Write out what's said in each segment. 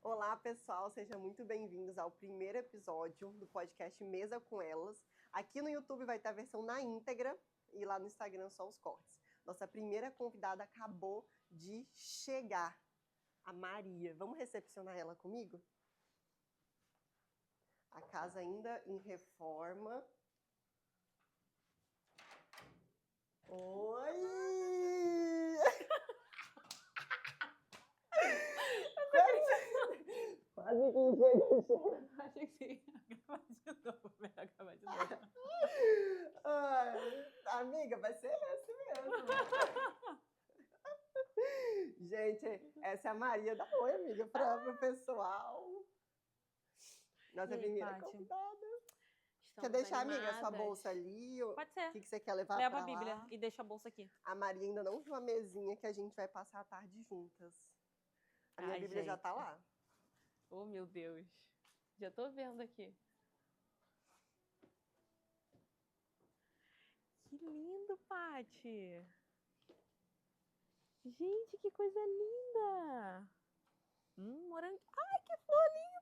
Olá, pessoal, sejam muito bem-vindos ao primeiro episódio do podcast Mesa com Elas. Aqui no YouTube vai ter a versão na íntegra e lá no Instagram só os cortes. Nossa primeira convidada acabou de chegar, a Maria. Vamos recepcionar ela comigo? A casa ainda em reforma. Oi! Quase que chega. Achei que você ia gravar de novo. Vai gravar de novo. Ai, amiga, vai ser esse mesmo. Gente, essa é a Maria da Oi, amiga, para o pessoal. Nossa E aí, primeira Paty? convidada. Quer Estamos deixar, amiga, sua animadas. bolsa ali? Pode ser. O que você quer levar Leva pra a Bíblia lá? e deixa a bolsa aqui. A Maria ainda não viu a mesinha que a gente vai passar a tarde juntas. A minha Ai, Bíblia já gente. tá lá. Oh, meu Deus. Já tô vendo aqui. Que lindo, Paty. Gente, que coisa linda. Morango. Ai, que flor linda.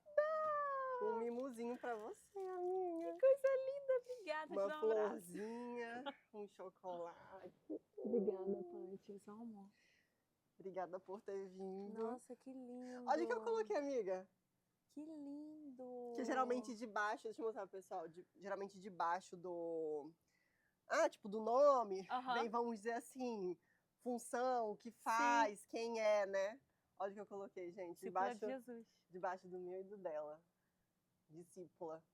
Um mimosinho pra você, amiga. Que coisa linda. Obrigada. Uma Te dá um abraço. florzinha, um chocolate. Obrigada, Paty. Você é um amor. Obrigada por ter vindo. Nossa, que lindo. Olha o que eu coloquei, amiga. Que lindo. Que geralmente debaixo, deixa eu mostrar pro pessoal, geralmente debaixo do... tipo, do nome, Aham. vem, vamos dizer assim, função, o que faz, quem é, né? Olha o que eu coloquei, gente, Discípula de Jesus. debaixo do meu e do dela. Discípula.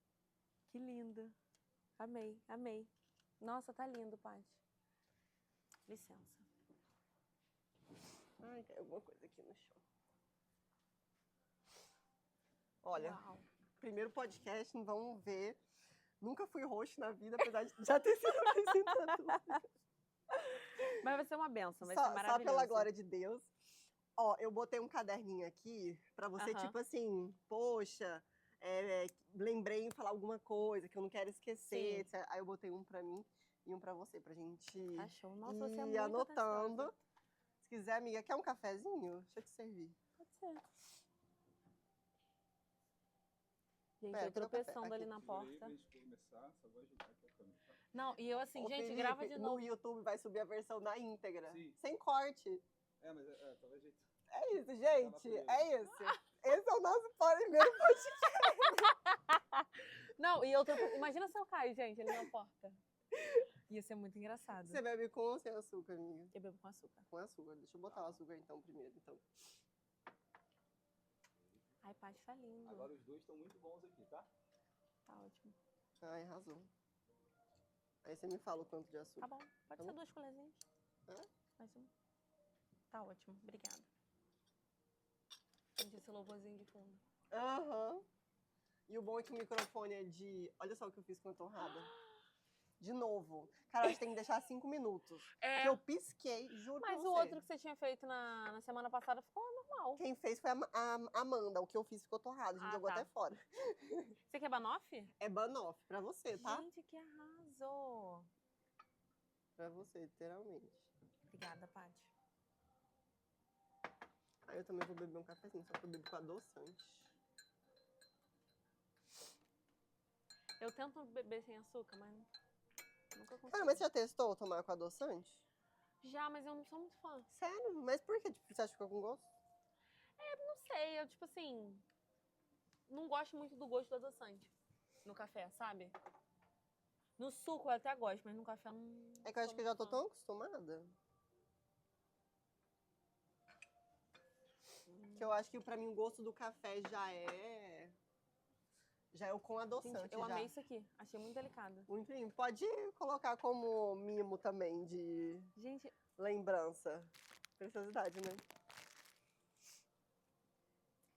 Que lindo. Amei, amei. Nossa, tá lindo, Paty. Licença. Ai, caiu alguma coisa aqui no chão. Olha, Uau. primeiro podcast, vamos ver. Nunca fui host na vida, apesar de já ter sido apresentadora. Mas vai ser uma benção, vai ser Só maravilhoso. pela glória de Deus. Ó, eu botei um caderninho aqui pra você, Aham. tipo assim, poxa, lembrei em falar alguma coisa que eu não quero esquecer, Sim. etc. Aí eu botei um pra mim e um pra você, pra gente Tá show. Nossa, você é ir muito anotando. atenciosa. Se quiser, amiga, quer um cafezinho? Deixa eu te servir. Pode ser. Gente, É, eu cadê o tropeçando café? ali Aqui. na Segura aí, porta. pra gente começar, só vou ajudar aqui a câmera, tá? Não, e eu assim, Ô, gente, Felipe, grava de novo. no YouTube vai subir a versão na íntegra. Sim. Sem corte. Mas tava jeito. É isso, gente. preso. É isso. Esse é o nosso primeiro podcast. Não, e eu imagina se eu caio, gente, ali na porta. Ia ser muito engraçado. Você bebe com ou sem açúcar, amiga? Eu bebo com açúcar. Com açúcar. Deixa eu botar o açúcar então primeiro. Então. Ai, Paty, tá lindo. Agora os dois estão muito bons aqui, tá? Tá ótimo. Ai, arrasou. Aí você me fala o quanto de Tá açúcar. bom, pode Tá ser bom? 2 colherzinhas. Mais uma. Tá ótimo, obrigada. Gente, esse louvorzinho de fundo. Aham. E o bom é que o microfone é de... Olha só o que eu fiz com a torrada. De novo. Cara, a gente tem que deixar 5 minutos. É. Que eu pisquei, juro pra Mas você. o outro que você tinha feito na semana passada ficou normal. Quem fez foi a Amanda. O que eu fiz ficou torrado. A gente jogou tá. até fora. Você quer banoffee? É banoffee pra você, tá? Gente, que arraso. Pra você, literalmente. Obrigada, Paty. Aí eu também vou beber um cafezinho, só que eu bebo com adoçante. Eu tento beber sem açúcar, mas nunca consigo. Cara, mas você já testou tomar com adoçante? Já, mas eu não sou muito fã. Sério? Mas por que? Tipo, você acha que fica com gosto? Não sei, eu tipo assim, não gosto muito do gosto do adoçante no café, sabe? No suco eu até gosto, mas no café eu não. É que eu acho sou que eu já tô muito fã. tão acostumada. Que eu acho que pra mim o gosto do café já é o com adoçante. Gente, eu já. amei isso aqui. Achei muito delicado. Muito lindo. Pode colocar como mimo também, de Gente, lembrança. Preciosidade, né?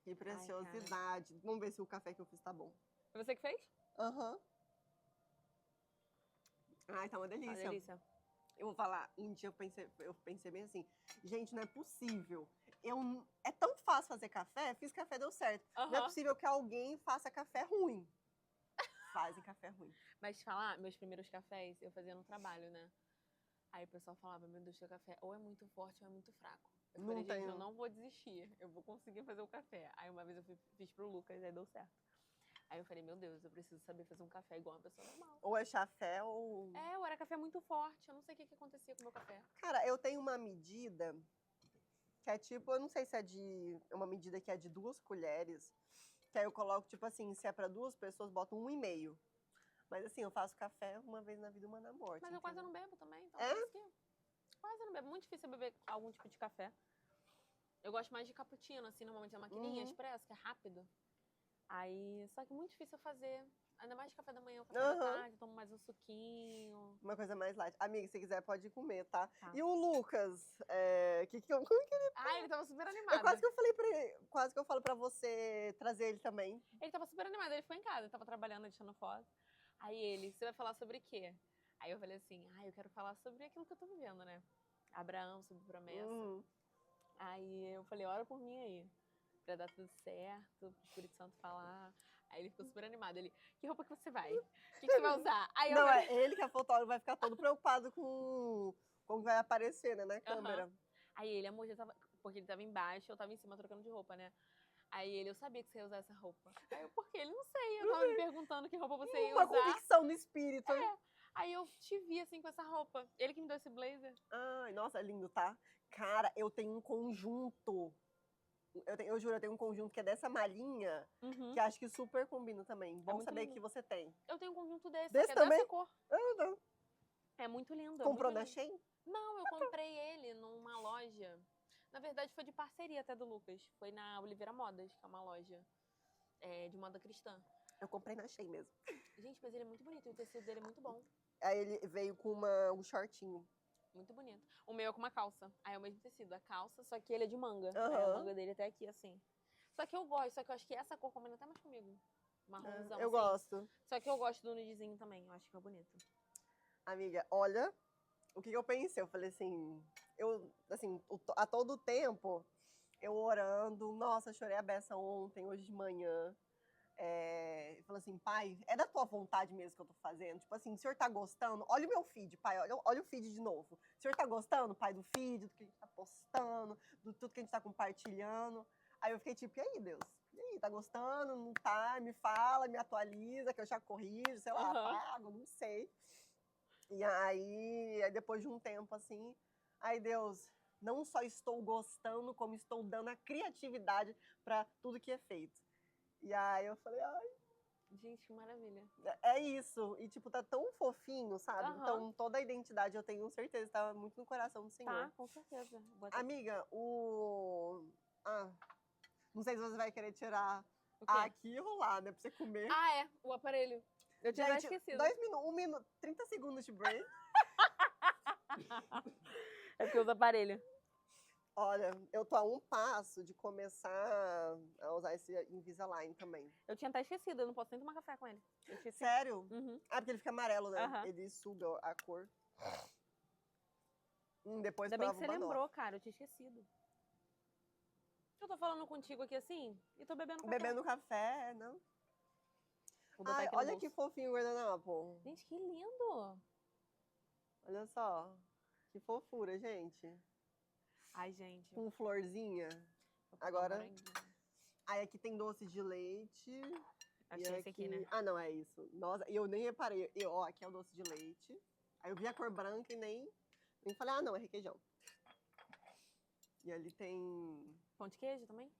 Que preciosidade. Vamos ver se o café que eu fiz tá bom. foi você que fez? Aham. Ai, tá uma Tá, delícia. delícia. Eu vou falar, um dia eu pensei bem assim, gente, não é possível. É tão fácil fazer café, fiz café, deu certo. Não é Aham. possível que alguém faça café ruim. Fazem café ruim. Mas falar, meus primeiros cafés eu fazia no trabalho, né? Aí o pessoal falava, meu Deus, seu café ou é muito forte ou é muito fraco. Eu Não falei, gente, tenho. eu não vou desistir. Eu vou conseguir fazer o café. Aí uma vez eu fiz pro Lucas, aí deu certo. Aí eu falei, meu Deus, eu preciso saber fazer um café igual uma pessoa normal. Ou é chafé ou... É, eu era café muito forte. Eu não sei o que acontecia com o meu café. Cara, eu tenho uma medida que é tipo, eu não sei se é uma medida que é de 2 colheres, que aí eu coloco, tipo assim, se é pra 2 pessoas, boto 1,5. Mas assim, eu faço café uma vez na vida, uma na morte. Mas eu quase entendeu? não bebo também, então É? por isso que quase não bebo. Muito difícil eu beber algum tipo de café. Eu gosto mais de cappuccino, assim, normalmente é maquininha, Uhum. expresso, que é rápido. Aí, só que muito difícil eu fazer. Ainda mais café da manhã, o café da Aham. tarde, tomo mais um suquinho. Uma coisa mais light. Amiga, se quiser pode comer, tá? Tá. E o Lucas, como que Ah, ele tava super eu animado. quase que eu falei pra ele, quase que eu falo pra você trazer ele também. Ele tava super animado, ele ficou em casa, ele tava trabalhando, editando foto. Aí ele, você vai falar sobre o quê? Aí eu falei assim, eu quero falar sobre aquilo que eu tô vivendo, né? Abraão, sobre promessa. Uhum. Aí eu falei, ora por mim aí, pra dar tudo certo, pro Espírito Santo falar. Aí ele ficou super animado, ele, que roupa que você vai? O que você vai usar? Aí eu Não, falei, é ele que é fotógrafo, vai ficar todo preocupado com como vai aparecer, né, na câmera. Aí ele, amor, já tava, porque ele tava embaixo, eu tava em cima trocando de roupa, né? Aí ele, eu sabia que você ia usar essa roupa. Aí eu, por quê? Ele, não sei, eu tava me perguntando que roupa você ia Uma usar. convicção no espírito. Aí eu te vi assim com essa roupa. Ele que me deu esse blazer. Ai, nossa, é lindo, tá? Cara, eu tenho um conjunto. Eu juro, eu tenho um conjunto que é dessa malinha, Uhum. que acho que super combina também. Bom muito saber lindo. que você tem. Eu tenho um conjunto desse, Desse que é também? dessa cor. Ah, não. É muito lindo. Comprou é na muito lindo. Shein? Não, eu comprei ele numa loja. Na verdade, foi de parceria até do Lucas. Foi na Oliveira Modas, que é uma loja de moda cristã. Eu comprei na Shein mesmo. Gente, mas ele é muito bonito. E o tecido dele é muito bom. Aí ele veio com um shortinho. Muito bonito. O meu é com uma calça. Aí é o mesmo tecido. A calça, só que ele é de manga. Aham. Aí a manga dele até aqui, assim. Só que eu gosto. Só que eu acho que essa cor combina até mais comigo. Marronzão, Eu assim. gosto. Só que eu gosto do nudezinho também. Eu acho que é bonito. Amiga, olha o que eu pensei. Eu falei assim, a todo tempo, eu orando. Nossa, chorei a beça ontem, hoje de manhã. Eu falei assim, pai, é da tua vontade mesmo que eu tô fazendo? Tipo assim, o senhor tá gostando? Olha o meu feed, pai, olha o feed de novo. O senhor tá gostando, pai, do feed, do que a gente tá postando, do tudo que a gente tá compartilhando? Aí eu fiquei tipo, e aí, Deus? E aí, tá gostando? Não tá? Me fala, me atualiza, que eu já corrijo, sei lá, Aham. apago, não sei. E aí, depois de um tempo assim, aí Deus, não só estou gostando, como estou dando a criatividade para tudo que é feito. E aí eu falei, Gente, que maravilha. é isso. E tipo, tá tão fofinho, sabe? Aham. Então toda a identidade eu tenho certeza, tá muito no coração do Senhor. Tá, com certeza. Amiga, não sei se você vai querer tirar O quê? aqui e rolar, né? Pra você comer. O aparelho. Eu tinha até Gente, esquecido. 2 minutos, 1 minuto, 30 segundos de break. É porque eu uso aparelho. Olha, eu tô a um passo de começar a usar esse Invisalign também. Eu tinha até esquecido, eu não posso nem tomar café com ele. Eu esqueci. Sério? Uhum. Ah, porque ele fica amarelo, né? Aham. Ele suga a cor. Depois Ainda bem que prova você uma nova. lembrou, cara, eu tinha esquecido. Eu tô falando contigo aqui assim e tô bebendo café. Bebendo café, não? Vou botar Ai, aqui no olha bolso. que fofinho o guardanapo. Gente, que lindo! Olha só. Que fofura, gente. Ai, gente. Com florzinha. Vou pegar um Agora- moranguinho. Aí aqui tem doce de leite. Achei e esse aqui, né? Ah, não, é isso. Nossa, e eu nem reparei. Ó, aqui é o doce de leite. Aí eu vi a cor branca e nem falei, ah, não, é requeijão. E ali tem... Pão de queijo também?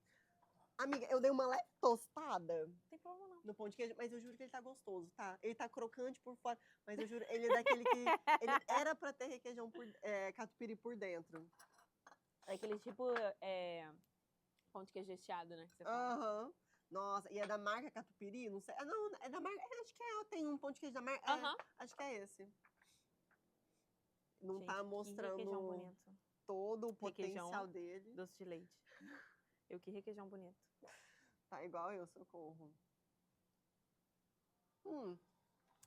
Amiga, eu dei uma leve tostada Não tem problema não. no pão de queijo, mas eu juro que ele tá gostoso, tá? Ele tá crocante por fora, mas eu juro, ele é daquele que... Ele era pra ter requeijão, catupiry por dentro. É aquele tipo pão de queijo recheado, né? Que você fala. Aham. Nossa, e é da marca Catupiry? Não sei. Ah, não, é da marca... acho que tem um pão de queijo da marca... Aham. Acho que é esse. Não Gente, tá que mostrando requeijão bonito. todo o Requeijão. potencial dele. Doce de leite. Que requeijão bonito. Tá igual eu, socorro.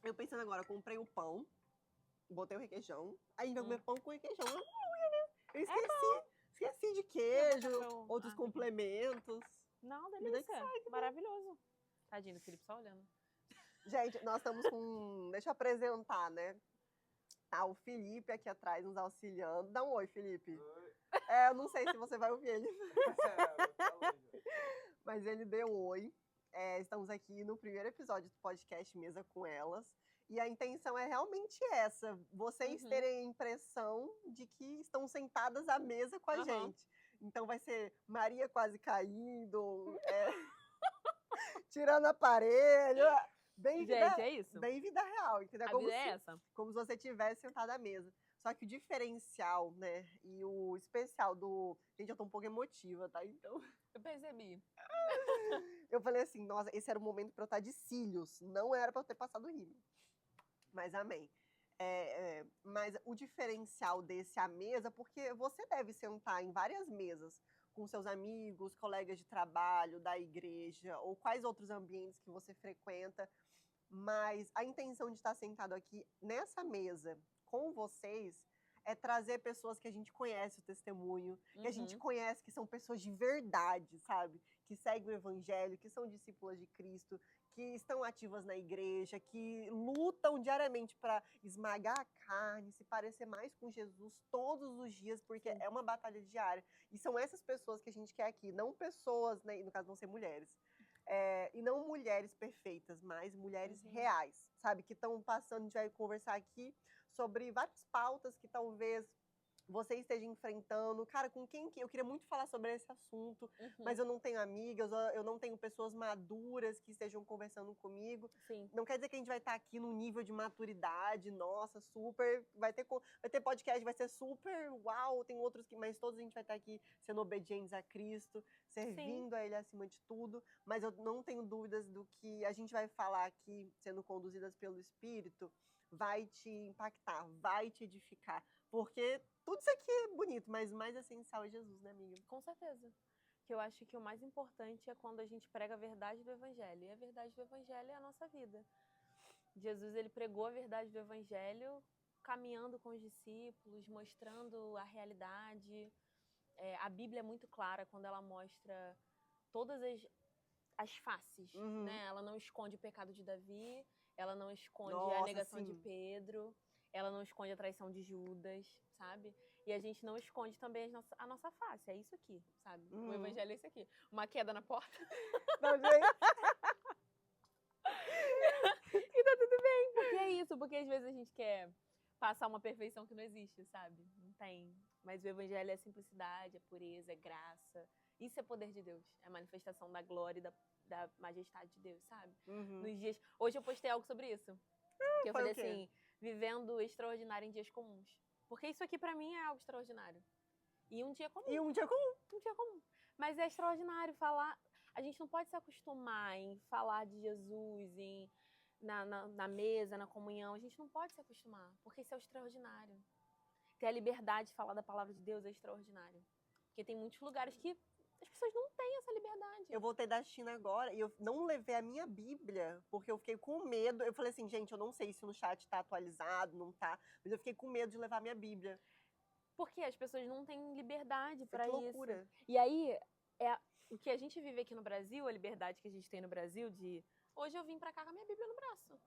Eu pensando agora, comprei o pão, botei o requeijão, aí a gente vai comer pão com requeijão. Não ia, né? Eu esqueci de queijo, Eu vou outros botar complementos. Não, Vida que delícia. Maravilhoso. Tadinho do Felipe só olhando. Gente, nós estamos com... Deixa eu apresentar, né? Tá o Felipe aqui atrás nos auxiliando. Dá um oi, Felipe. Oi. Eu não sei se você vai ouvir ele, mas ele deu oi. Estamos aqui no primeiro episódio do podcast Mesa com Elas. E a intenção é realmente essa, vocês terem a impressão de que estão sentadas à mesa com a gente. Então vai ser Maria quase caindo, tirando aparelho, bem vida, Gente, é isso. bem vida real, entendeu? A vida é essa. Como se você estivesse sentada à mesa. Só que o diferencial, né, e o especial do... Gente, eu tô um pouco emotiva, tá? Então... Eu percebi. Eu falei assim, nossa, esse era o momento pra eu estar de cílios, não era pra eu ter passado rímel. Mas amém. Mas o diferencial desse à mesa, porque você deve sentar em várias mesas com seus amigos, colegas de trabalho, da igreja, ou quais outros ambientes que você frequenta, mas a intenção de estar sentado aqui nessa mesa com vocês é trazer pessoas que a gente conhece o testemunho, que a gente conhece que são pessoas de verdade, sabe? Que seguem o evangelho, que são discípulas de Cristo, que estão ativas na igreja, que lutam diariamente para esmagar a carne, se parecer mais com Jesus todos os dias, porque é uma batalha diária. E são essas pessoas que a gente quer aqui, não pessoas, né, no caso não ser mulheres, e não mulheres perfeitas, mas mulheres reais, sabe? Que estão passando, a gente vai conversar aqui sobre várias pautas que talvez você esteja enfrentando. Cara, com quem que... Eu queria muito falar sobre esse assunto, mas eu não tenho amigas, eu não tenho pessoas maduras que estejam conversando comigo. Sim. Não quer dizer que a gente vai estar aqui num nível de maturidade, nossa, super... Vai ter podcast, vai ser super, uau, tem outros que... Mas todos a gente vai estar aqui sendo obedientes a Cristo, servindo a Ele acima de tudo. Mas eu não tenho dúvidas do que a gente vai falar aqui, sendo conduzidas pelo Espírito, vai te impactar, vai te edificar. Porque tudo isso aqui é bonito, mas o mais essencial é Jesus, né, amiga? Com certeza. Que eu acho que o mais importante é quando a gente prega a verdade do Evangelho. E a verdade do Evangelho é a nossa vida. Jesus, ele pregou a verdade do Evangelho caminhando com os discípulos, mostrando a realidade. A Bíblia é muito clara quando ela mostra todas as faces, né? Ela não esconde o pecado de Davi, ela não esconde a negação de Pedro, ela não esconde a traição de Judas, sabe? E a gente não esconde também a nossa face, é isso aqui, sabe? O evangelho é isso aqui. Uma queda na porta. Não, gente. E tá tudo bem, porque é isso, porque às vezes a gente quer passar uma perfeição que não existe, sabe? Não tem. Mas o evangelho é simplicidade, é pureza, é graça. Isso é poder de Deus, é a manifestação da glória e da majestade de Deus, sabe? Nos dias... Hoje eu postei algo sobre isso. Que eu falei assim, vivendo extraordinário em dias comuns. Porque isso aqui pra mim é algo extraordinário. E um dia comum. E um dia comum. Um dia comum. Mas é extraordinário falar... A gente não pode se acostumar em falar de Jesus, na mesa, na comunhão. A gente não pode se acostumar, porque isso é o extraordinário. Ter a liberdade de falar da palavra de Deus é extraordinário. Porque tem muitos lugares que as pessoas não têm essa liberdade. Eu voltei da China agora e eu não levei a minha Bíblia, porque eu fiquei com medo. Eu falei assim, gente, eu não sei se no chat tá atualizado, não tá, mas eu fiquei com medo de levar a minha Bíblia. Porque as pessoas não têm liberdade para isso. Loucura. E aí, o que a gente vive aqui no Brasil, a liberdade que a gente tem no Brasil de... Hoje eu vim pra cá com a minha Bíblia no braço.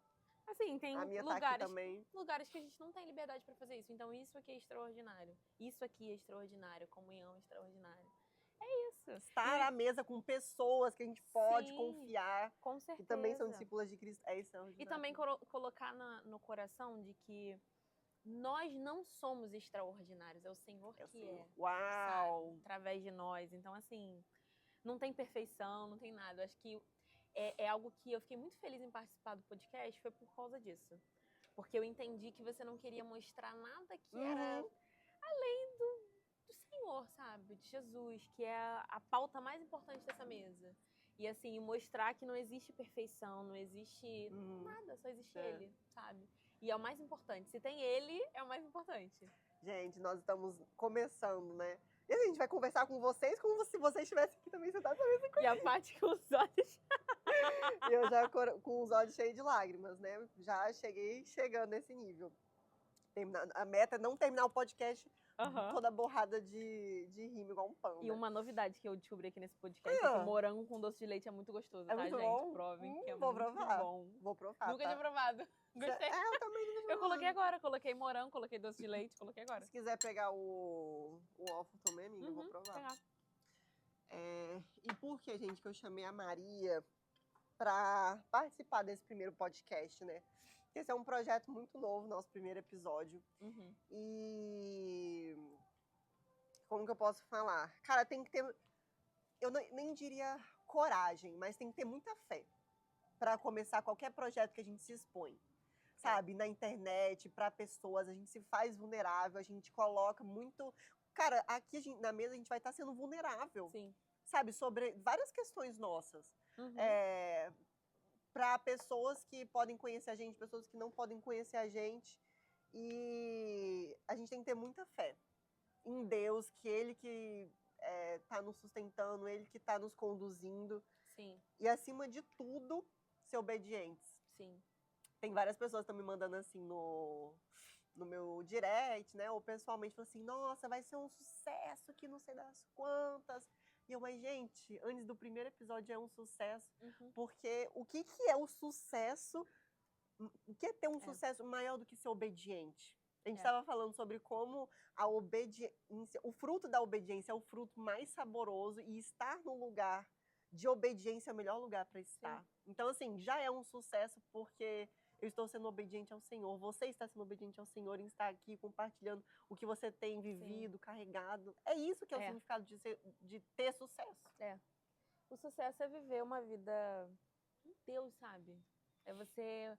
Assim, tem a minha tá aqui também. lugares que a gente não tem liberdade para fazer isso. Então isso aqui é extraordinário. Isso aqui é extraordinário. Comunhão é extraordinário. É isso. Estar à mesa com pessoas que a gente pode confiar. Com certeza. Que também são discípulas de Cristo. É isso. E também colocar no coração de que nós não somos extraordinários. É o Senhor que é. Uau! Sabe? Através de nós. Então, assim, não tem perfeição, não tem nada. Eu acho que é algo que eu fiquei muito feliz em participar do podcast, foi por causa disso. Porque eu entendi que você não queria mostrar nada que era além do Senhor, sabe? De Jesus, que é a pauta mais importante dessa mesa. E assim, mostrar que não existe perfeição, não existe nada, só existe Ele, sabe? E é o mais importante. Se tem Ele, é o mais importante. Gente, nós estamos começando, né? E a gente vai conversar com vocês como se vocês estivessem aqui também sentados na mesa com E a Paty com os olhos... E eu já com os olhos cheios de lágrimas, né? Já chegando nesse nível. A meta é não terminar o podcast toda borrada de rima, igual um pão. E uma novidade que eu descobri aqui nesse podcast é que o morango com doce de leite é muito gostoso, é tá, muito gente? Bom? Provem, que é vou muito provar. bom. Vou provar, Nunca tinha provado. Gostei. Eu também nunca Eu coloquei agora, coloquei morango, coloquei doce de leite, coloquei agora. Se quiser pegar o waffle também, amiga, eu vou Uhum, provar. pegar. E por que, gente, que eu chamei a Maria para participar desse primeiro podcast, né? Esse é um projeto muito novo, nosso primeiro episódio. Uhum. E como que eu posso falar? Cara, tem que ter, eu nem diria coragem, mas tem que ter muita fé para começar qualquer projeto que a gente se expõe. Sabe, na internet, para pessoas, a gente se faz vulnerável, a gente coloca muito. Cara, aqui na mesa a gente vai estar sendo vulnerável. Sim. Sabe, sobre várias questões nossas. Uhum. Para pessoas que podem conhecer a gente, pessoas que não podem conhecer a gente. E a gente tem que ter muita fé em Deus, que Ele que está nos sustentando, Ele que está nos conduzindo. Sim. E, acima de tudo, ser obedientes. Sim. Tem várias pessoas que estão me mandando assim no meu direct, né? Ou pessoalmente, falando assim, nossa, vai ser um sucesso que não sei das quantas. E eu, mas gente, antes do primeiro episódio é um sucesso. Uhum. Porque o que é o sucesso? O que é ter um sucesso maior do que ser obediente? A gente estava falando sobre como a obediência, o fruto da obediência é o fruto mais saboroso e estar no lugar de obediência é o melhor lugar para estar. Sim. Então, assim, já é um sucesso porque eu estou sendo obediente ao Senhor. Você está sendo obediente ao Senhor em estar aqui compartilhando o que você tem vivido, carregado. É isso que é o significado de ter sucesso. O sucesso é viver uma vida com Deus, sabe? É você...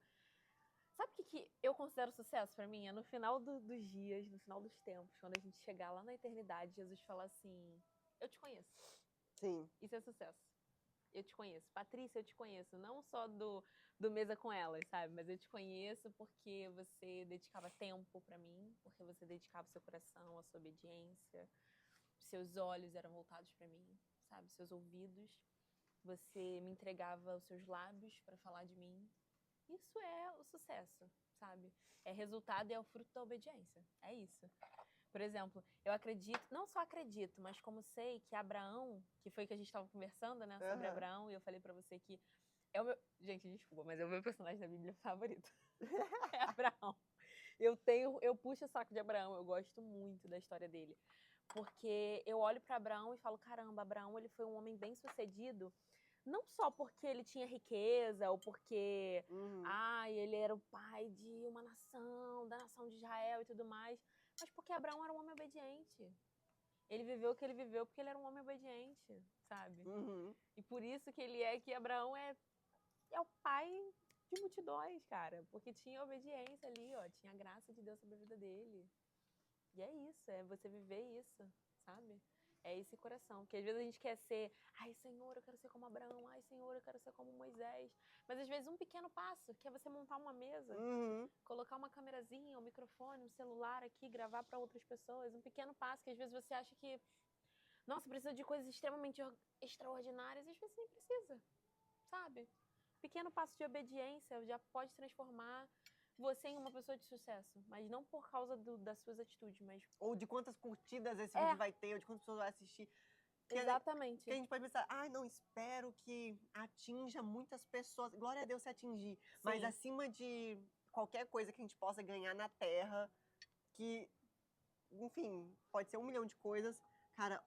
Sabe o que eu considero sucesso pra mim? É no final dos dias, no final dos tempos, quando a gente chegar lá na eternidade, Jesus falar assim, eu te conheço. Sim. Isso é sucesso. Eu te conheço. Patrícia, eu te conheço. Não só do Mesa com Elas, sabe? Mas eu te conheço porque você dedicava tempo pra mim, porque você dedicava seu coração, a sua obediência, seus olhos eram voltados pra mim, sabe? Seus ouvidos. Você me entregava os seus lábios pra falar de mim. Isso é o sucesso, sabe? É resultado e é o fruto da obediência. É isso. Por exemplo, eu acredito, não só acredito, mas como sei que Abraão, que foi que a gente estava conversando, né, sobre Abraão, e eu falei pra você que é o meu... Gente, desculpa, mas é o meu personagem da Bíblia favorito. É Abraão. Eu puxo o saco de Abraão, eu gosto muito da história dele. Porque eu olho pra Abraão e falo, caramba, Abraão, ele foi um homem bem-sucedido, não só porque ele tinha riqueza, ou porque ele era o pai de uma nação, da nação de Israel e tudo mais, mas porque Abraão era um homem obediente. Ele viveu o que ele viveu porque ele era um homem obediente, sabe? E por isso que Abraão é o pai de multidões, cara. Porque tinha obediência ali, ó. Tinha a graça de Deus sobre a vida dele. E é isso, é você viver isso, sabe? É esse coração. Porque às vezes a gente quer ser, ai, Senhor, eu quero ser como Abraão. Ai, Senhor, eu quero ser como Moisés. Mas às vezes um pequeno passo, que é você montar uma mesa, colocar uma câmerazinha, um microfone, um celular aqui, gravar para outras pessoas. Um pequeno passo que às vezes você acha que, nossa, precisa de coisas extremamente extraordinárias. E às vezes nem precisa, sabe? Pequeno passo de obediência já pode transformar você em uma pessoa de sucesso, mas não por causa das suas atitudes, mas... Ou de quantas curtidas esse vídeo vai ter, ou de quantas pessoas vai assistir. Porque exatamente. que a gente pode pensar, não, espero que atinja muitas pessoas. Glória a Deus se atingir. Sim. Mas acima de qualquer coisa que a gente possa ganhar na Terra, que, enfim, pode ser 1 milhão de coisas, cara,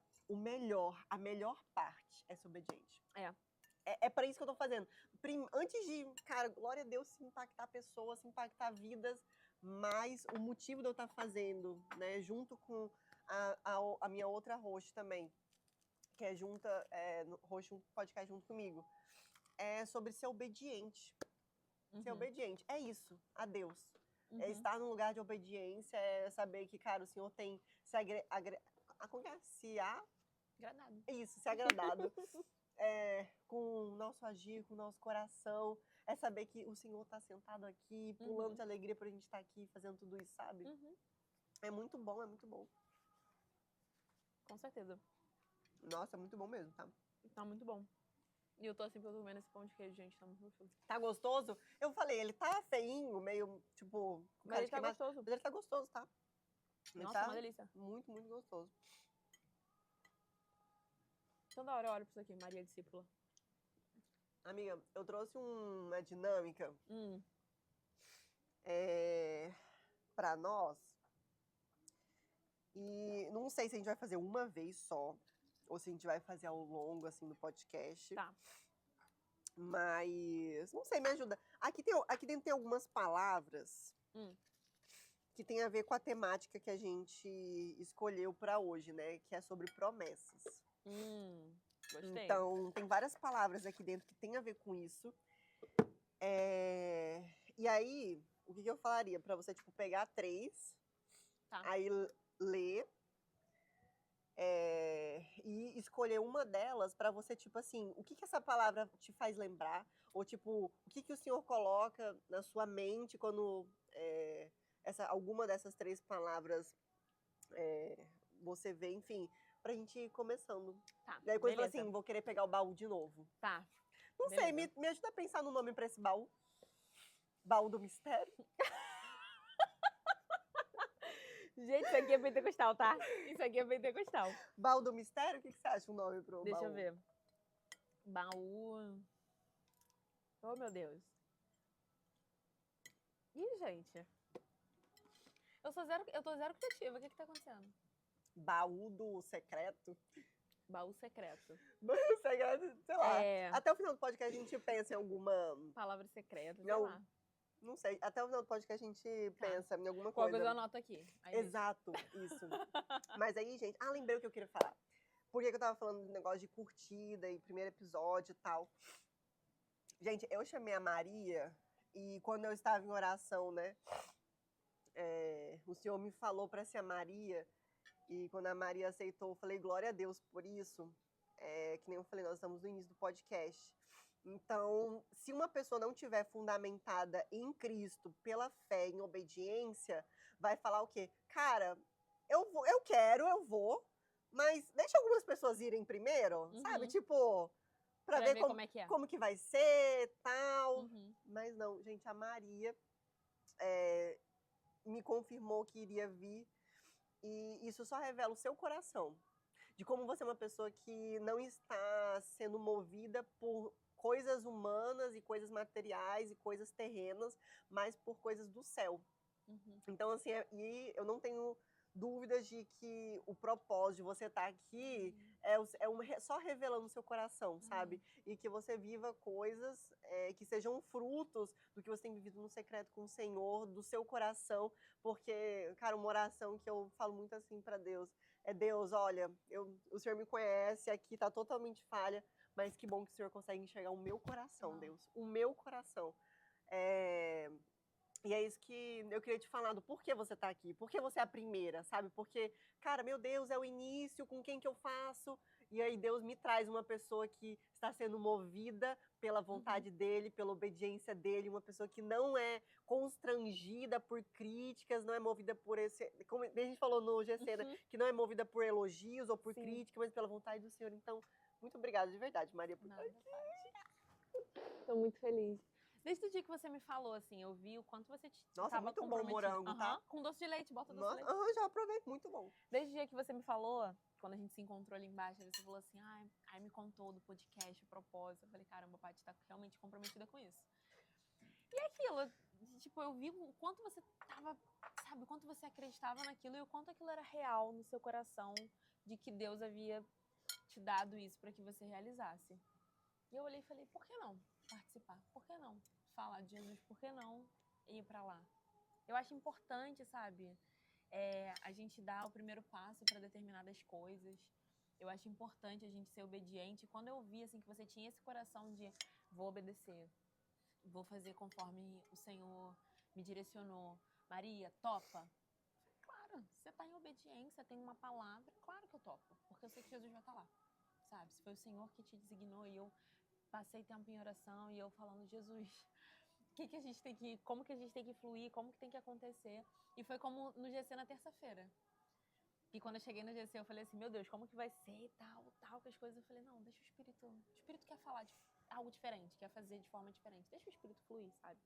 a melhor parte é ser obediente. É para isso que eu tô fazendo. Antes de, cara, glória a Deus, se impactar pessoas, se impactar vidas, mas o motivo de eu estar fazendo, né, junto com a minha outra host também, que é host um podcast junto comigo, é sobre ser obediente. Ser obediente. É isso, a Deus. É estar num lugar de obediência, é saber que, cara, o Senhor tem se agradado. Isso, se agradado. Com o nosso agir, com o nosso coração. É saber que o Senhor está sentado aqui, pulando de alegria por a gente estar aqui, fazendo tudo isso, sabe? É muito bom, é muito bom. Com certeza. Nossa, é muito bom mesmo, tá? Tá muito bom. E eu tô assim, porque eu tô comendo esse pão de queijo, gente, tá muito gostoso. Tá gostoso? Eu falei, ele tá feinho, meio, tipo... Mas ele tá gostoso. Mas ele tá gostoso, tá? Nossa, uma delícia. Muito, muito gostoso. Então da hora eu olho pra isso aqui, Maria Discípula. Amiga, eu trouxe uma dinâmica para nós. E não sei se a gente vai fazer uma vez só, ou se a gente vai fazer ao longo, assim, do podcast. Tá. Mas, não sei, me ajuda. Aqui dentro tem algumas palavras que tem a ver com a temática que a gente escolheu para hoje, né? Que é sobre promessas. Gostei. Então, tem várias palavras aqui dentro que tem a ver com isso. E aí, o que eu falaria? Para você, tipo, pegar 3, Tá. aí ler e escolher uma delas para você, tipo assim, o que essa palavra te faz lembrar? Ou, tipo, o que o Senhor coloca na sua mente quando alguma dessas 3 palavras você vê, enfim, pra gente ir começando. Tá. E aí, quando você fala Beleza. assim, vou querer pegar o baú de novo. Tá. Não sei, me ajuda a pensar no nome pra esse baú. Baú do mistério. Gente, isso aqui é pentecostal, tá? Isso aqui é pentecostal. Baú do mistério? O que você acha o nome pro baú? Deixa eu ver. Baú. Oh, meu Deus. Ih, gente. Eu tô zero criativa. O que tá acontecendo? Baú do secreto? Baú secreto. Baú secreto, sei lá. É. Até o final do podcast a gente pensa em alguma... Palavra secreta, sei Não, lá. Não sei. Até o final do podcast a gente pensa em alguma Qualquer coisa. coisa eu anoto aqui. Aí Exato, isso. Mas aí, gente... Ah, lembrei o que eu queria falar. Por que eu tava falando do negócio de curtida e primeiro episódio e tal. Gente, eu chamei a Maria e quando eu estava em oração, né? O Senhor me falou para ser a Maria e quando a Maria aceitou, eu falei glória a Deus por isso. Que nem eu falei, nós estamos no início do podcast. Então, se uma pessoa não tiver fundamentada em Cristo, pela fé, em obediência, vai falar o quê? Cara, eu vou, mas deixa algumas pessoas irem primeiro, sabe? Tipo, pra ver como é que é. como que vai ser, tal. Mas não, gente, a Maria me confirmou que iria vir e isso só revela o seu coração. De como você é uma pessoa que não está sendo movida por coisas humanas e coisas materiais e coisas terrenas, mas por coisas do céu. Então, assim, e eu não tenho dúvidas de que o propósito de você estar aqui só revelando o seu coração, sabe? E que você viva coisas que sejam frutos do que você tem vivido no secreto com o Senhor, do seu coração, porque, cara, uma oração que eu falo muito assim para Deus é: Deus, olha, o Senhor me conhece, aqui tá totalmente falha, mas que bom que o Senhor consegue enxergar o meu coração, Deus, o meu coração. E é isso que eu queria te falar, do porquê você tá aqui, porquê você é a primeira, sabe? Porque, cara, meu Deus, é o início, com quem que eu faço? E aí Deus me traz uma pessoa que está sendo movida pela vontade dele, pela obediência dele, uma pessoa que não é constrangida por críticas, não é movida por como a gente falou no GC, né? Que não é movida por elogios ou por críticas, mas pela vontade do Senhor. Então, muito obrigada de verdade, Maria, por estar aqui. Tô muito feliz. Desde o dia que você me falou, assim, eu vi o quanto você Nossa, muito bom o morango, tá? Com doce de leite, bota doce de leite. Já aproveito, muito bom. Desde o dia que você me falou, quando a gente se encontrou ali embaixo, você falou assim, aí me contou do podcast, o propósito. Eu falei, caramba, a Paty tá realmente comprometida com isso. E é aquilo, tipo, eu vi o quanto você tava, sabe, o quanto você acreditava naquilo e o quanto aquilo era real no seu coração, de que Deus havia te dado isso para que você realizasse. E eu olhei e falei, por que não participar? Por que não falar de Jesus? Por que não ir para lá? Eu acho importante, sabe, a gente dar o primeiro passo para determinadas coisas. Eu acho importante a gente ser obediente. Quando eu vi, assim, que você tinha esse coração de vou obedecer, vou fazer conforme o Senhor me direcionou. Maria, topa? Claro, você tá em obediência, tem uma palavra, claro que eu topo, porque eu sei que Jesus vai estar lá, sabe? Se foi o Senhor que te designou e eu passei tempo em oração e eu falando, Jesus, como que a gente tem que fluir, como que tem que acontecer. E foi como no GC na terça-feira. E quando eu cheguei no GC, eu falei assim, meu Deus, como que vai ser e tal, que as coisas. Eu falei, não, deixa o Espírito quer falar de algo diferente, quer fazer de forma diferente. Deixa o Espírito fluir, sabe?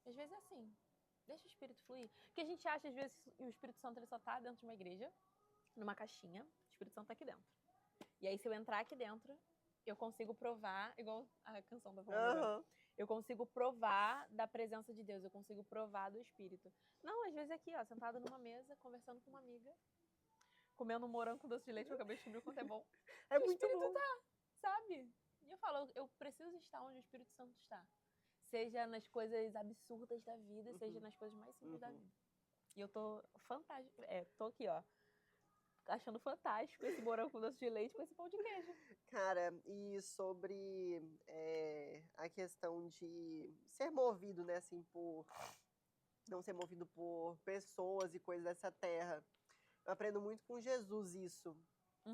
E às vezes é assim, deixa o Espírito fluir. Porque a gente acha, às vezes, que o Espírito Santo ele só tá dentro de uma igreja, numa caixinha, o Espírito Santo tá aqui dentro. E aí, se eu entrar aqui dentro, eu consigo provar, igual a canção da Paula, Eu consigo provar da presença de Deus, eu consigo provar do Espírito. Não, às vezes é aqui, ó, sentada numa mesa, conversando com uma amiga, comendo um morango com doce de leite, eu acabei de descobrir o quanto é bom. É O muito Espírito bom. Sabe? E eu falo, eu preciso estar onde o Espírito Santo está. Seja nas coisas absurdas da vida, seja nas coisas mais simples da vida. E eu tô fantástico. Tô aqui, ó. Achando fantástico esse morango com doce de leite com esse pão de queijo. Cara, e sobre a questão de ser movido, né, assim, por... Não ser movido por pessoas e coisas dessa terra. Eu aprendo muito com Jesus isso.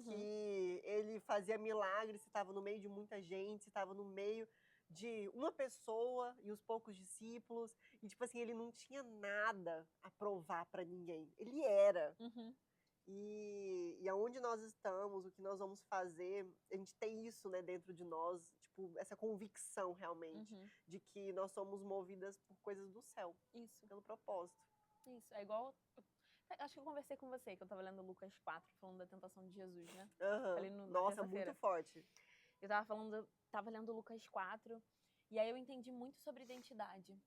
Que ele fazia milagres, se estava no meio de muita gente, se estava no meio de uma pessoa e os poucos discípulos. E, tipo assim, ele não tinha nada a provar para ninguém. Ele era. E aonde nós estamos, o que nós vamos fazer, a gente tem isso, né, dentro de nós, tipo, essa convicção realmente de que nós somos movidas por coisas do céu. Isso. Pelo propósito. Isso. É igual. Acho que eu conversei com você, que eu tava lendo Lucas 4, falando da tentação de Jesus, né? Falei na Nossa, muito forte. Eu tava lendo Lucas 4, e aí eu entendi muito sobre identidade,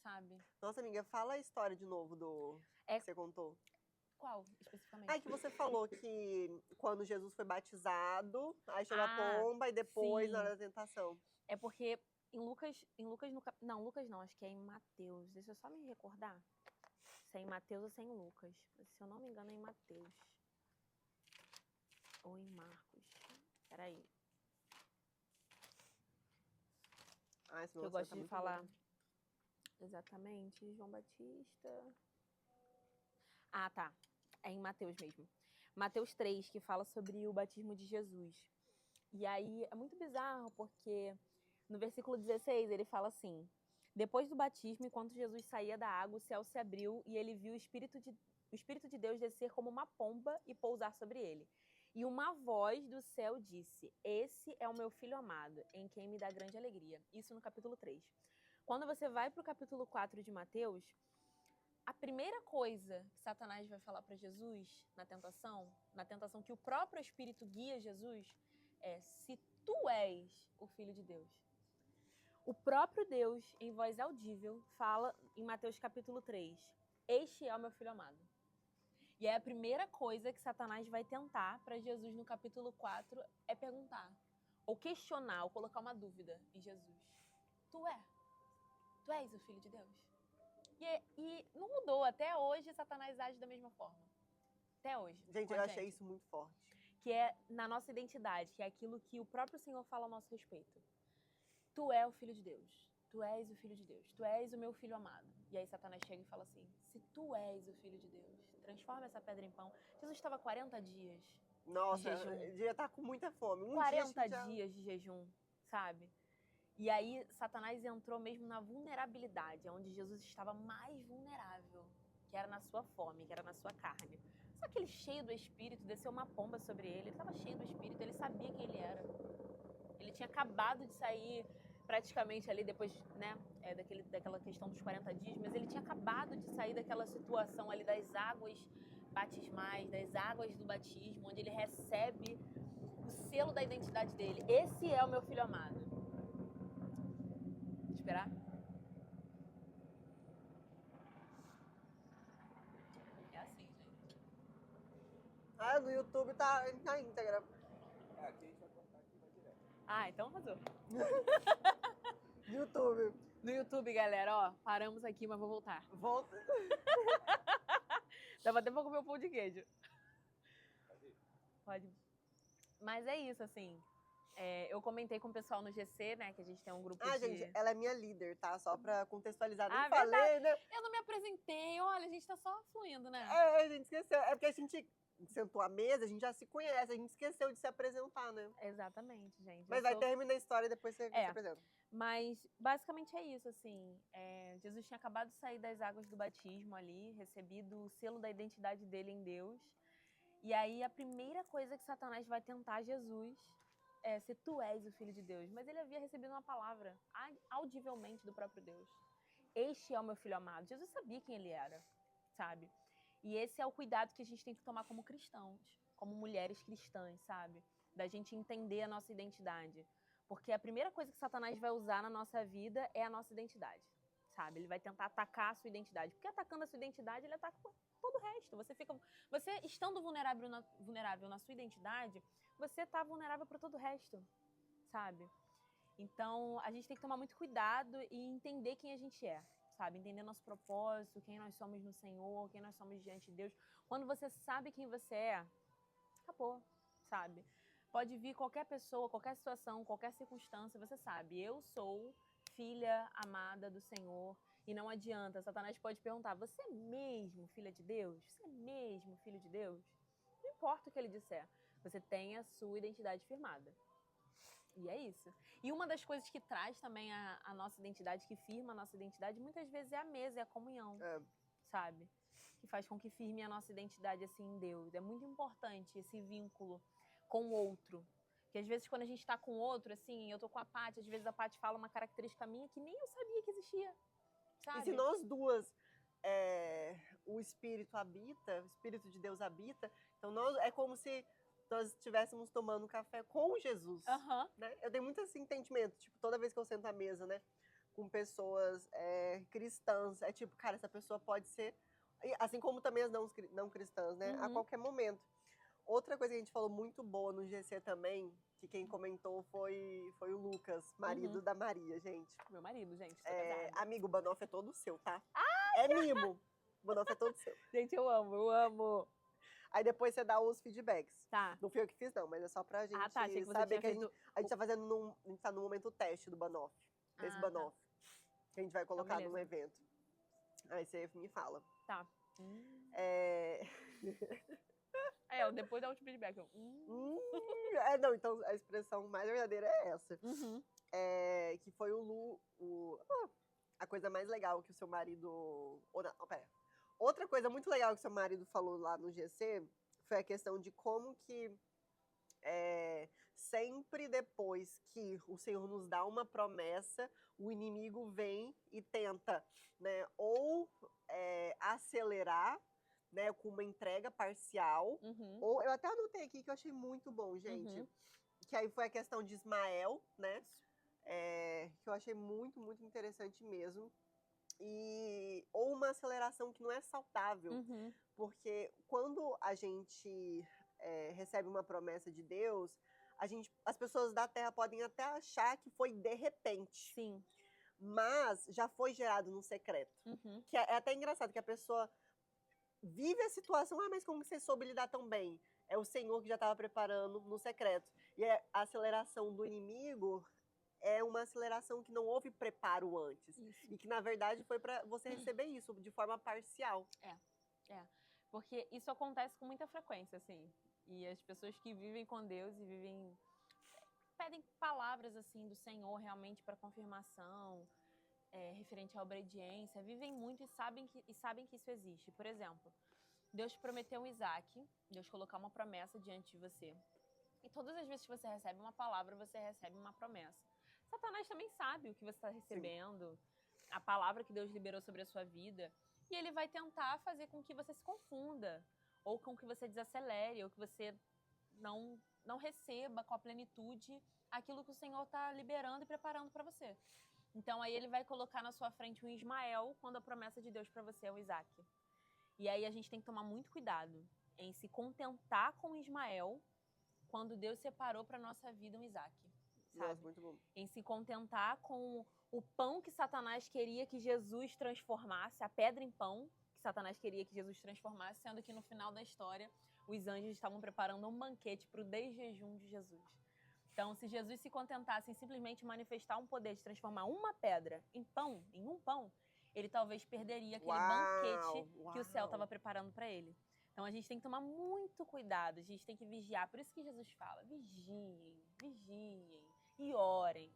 sabe? Nossa, amiga, fala a história de novo que você contou. Qual, especificamente? Que você falou que quando Jesus foi batizado, aí chegou a pomba e depois na hora da tentação. É porque em Lucas não, Lucas não, acho que é em Mateus. Deixa eu só me recordar. Se é em Mateus ou se é em Lucas. Se eu não me engano é em Mateus. Ou em Marcos. Peraí. Que eu gosto de falar exatamente. João Batista. Tá. É em Mateus mesmo. Mateus 3, que fala sobre o batismo de Jesus. E aí é muito bizarro, porque no versículo 16 ele fala assim: depois do batismo, enquanto Jesus saía da água, o céu se abriu e ele viu o Espírito de Deus descer como uma pomba e pousar sobre ele. E uma voz do céu disse: esse é o meu filho amado, em quem me dá grande alegria. Isso no capítulo 3. Quando você vai para o capítulo 4 de Mateus, a primeira coisa que Satanás vai falar para Jesus na tentação que o próprio Espírito guia Jesus, é: se tu és o Filho de Deus. O próprio Deus, em voz audível, fala em Mateus capítulo 3, este é o meu filho amado. E aí a primeira coisa que Satanás vai tentar para Jesus no capítulo 4 é perguntar, ou questionar, ou colocar uma dúvida em Jesus. Tu és o Filho de Deus? E não mudou, até hoje Satanás age da mesma forma. Até hoje. Gente, eu achei isso muito forte. Que é na nossa identidade, que é aquilo que o próprio Senhor fala a nosso respeito. Tu és o Filho de Deus. Tu és o Filho de Deus. Tu és o meu filho amado. E aí Satanás chega e fala assim: se tu és o Filho de Deus, transforma essa pedra em pão. Jesus estava 40 dias de jejum. Devia estar com muita fome. 40 dias de jejum, sabe? E aí Satanás entrou mesmo na vulnerabilidade, onde Jesus estava mais vulnerável, que era na sua fome, que era na sua carne. Só que ele, cheio do Espírito, desceu uma pomba sobre ele. Ele estava cheio do Espírito, ele sabia quem ele era. Ele tinha acabado de sair praticamente ali depois, né, daquela questão dos 40 dias, mas ele tinha acabado de sair daquela situação ali das águas batismais, das águas do batismo, onde ele recebe o selo da identidade dele. Esse é o meu filho amado. Vou esperar? É assim, gente. No YouTube tá na íntegra. Aqui a gente vai cortar aqui e vai direto. Então arrasou. YouTube. No YouTube, galera, ó, paramos aqui, mas vou voltar. Volta. Dava até pra comer um pão de queijo. Pode. Mas é isso, assim. Eu comentei com o pessoal no GC, né, que a gente tem um grupo de... gente, ela é minha líder, tá? Só pra contextualizar. Nem verdade. falei, né? Eu não me apresentei. Olha, a gente tá só fluindo, né? A gente esqueceu. É porque a gente sentou à mesa, a gente já se conhece, a gente esqueceu de se apresentar, né? Exatamente, gente. Mas termina a história e depois você se apresenta. Mas basicamente é isso, assim. Jesus tinha acabado de sair das águas do batismo ali, recebido o selo da identidade dele em Deus. E aí a primeira coisa que Satanás vai tentar Jesus é: se tu és o Filho de Deus. Mas ele havia recebido uma palavra audivelmente do próprio Deus. Este é o meu filho amado. Jesus sabia quem ele era, sabe? E esse é o cuidado que a gente tem que tomar como cristãos, como mulheres cristãs, sabe? Da gente entender a nossa identidade. Porque a primeira coisa que Satanás vai usar na nossa vida é a nossa identidade, sabe? Ele vai tentar atacar a sua identidade. Porque atacando a sua identidade, ele ataca todo o resto. Você estando vulnerável na sua identidade, você está vulnerável para todo o resto, sabe? Então, a gente tem que tomar muito cuidado e entender quem a gente é, sabe? Entender nosso propósito, quem nós somos no Senhor, quem nós somos diante de Deus. Quando você sabe quem você é, acabou, sabe? Pode vir qualquer pessoa, qualquer situação, qualquer circunstância, você sabe. Eu sou filha amada do Senhor e não adianta. Satanás pode perguntar, você é mesmo filha de Deus? Você é mesmo filho de Deus? Não importa o que ele disser, você tem a sua identidade firmada. E é isso. E uma das coisas que traz também a nossa identidade, que firma a nossa identidade, muitas vezes é a mesa, é a comunhão, sabe? Que faz com que firme a nossa identidade assim em Deus. É muito importante esse vínculo com o outro. Porque às vezes quando a gente tá com o outro, assim, eu tô com a Paty, às vezes a Paty fala uma característica minha que nem eu sabia que existia, sabe? E se nós duas, o Espírito habita, o Espírito de Deus habita, então é como se nós estivéssemos tomando café com Jesus, né? Eu tenho muito esse entendimento, tipo, toda vez que eu sento à mesa, né, com pessoas cristãs, é tipo, cara, essa pessoa pode ser, assim como também as não cristãs, né, a qualquer momento. Outra coisa que a gente falou muito boa no GC também, que quem comentou foi o Lucas, marido da Maria, gente. Meu marido, gente. Amigo, o Banoff é todo seu, tá? É mimo. O Banoff é todo seu. Gente, eu amo. Aí depois você dá os feedbacks. Tá. Não fui eu que fiz, não, mas é só pra gente achei que saber que feito... a gente tá fazendo a gente tá no momento teste do Banoff. Desse Banoff. Tá. Que a gente vai colocar num evento. Aí você me fala. Tá. Depois dá o feedback. Não, então a expressão mais verdadeira é essa. Que foi a coisa mais legal que o seu marido... Outra coisa muito legal que o seu marido falou lá no GC foi a questão de como que sempre depois que o Senhor nos dá uma promessa, o inimigo vem e tenta, né, ou acelerar, né, com uma entrega parcial, ou eu até anotei aqui que eu achei muito bom, gente, que aí foi a questão de Ismael, né, que eu achei muito, muito interessante mesmo, ou uma aceleração que não é saudável, porque quando a gente recebe uma promessa de Deus, as pessoas da Terra podem até achar que foi de repente. Sim. Mas já foi gerado no secreto. Que é até engraçado que a pessoa vive a situação, mas como você soube lidar tão bem? É o Senhor que já estava preparando no secreto. E a aceleração do inimigo é uma aceleração que não houve preparo antes. Isso. E que, na verdade, foi para você receber isso de forma parcial. Porque isso acontece com muita frequência, assim. E as pessoas que vivem com Deus e pedem palavras, assim, do Senhor realmente para confirmação, referente à obediência, vivem muito e sabem que isso existe. Por exemplo, Deus prometeu um Isaac, Deus colocar uma promessa diante de você. E todas as vezes que você recebe uma palavra, você recebe uma promessa. Satanás também sabe o que você está recebendo, sim, a palavra que Deus liberou sobre a sua vida, e ele vai tentar fazer com que você se confunda, ou com que você desacelere, ou que você não receba com a plenitude aquilo que o Senhor está liberando e preparando para você. Então aí ele vai colocar na sua frente um Ismael, quando a promessa de Deus para você é o Isaac. E aí a gente tem que tomar muito cuidado em se contentar com Ismael, quando Deus separou para nossa vida um Isaac. Sabe? Nossa, muito bom. Em se contentar com o pão que Satanás queria que Jesus transformasse, a pedra em pão que Satanás queria que Jesus transformasse, sendo que no final da história os anjos estavam preparando um banquete para o desjejum de Jesus. Então, se Jesus se contentasse em simplesmente manifestar um poder de transformar uma pedra em um pão, ele talvez perderia aquele banquete que o céu estava preparando para ele. Então, a gente tem que tomar muito cuidado, a gente tem que vigiar. Por isso que Jesus fala, vigiem e orem,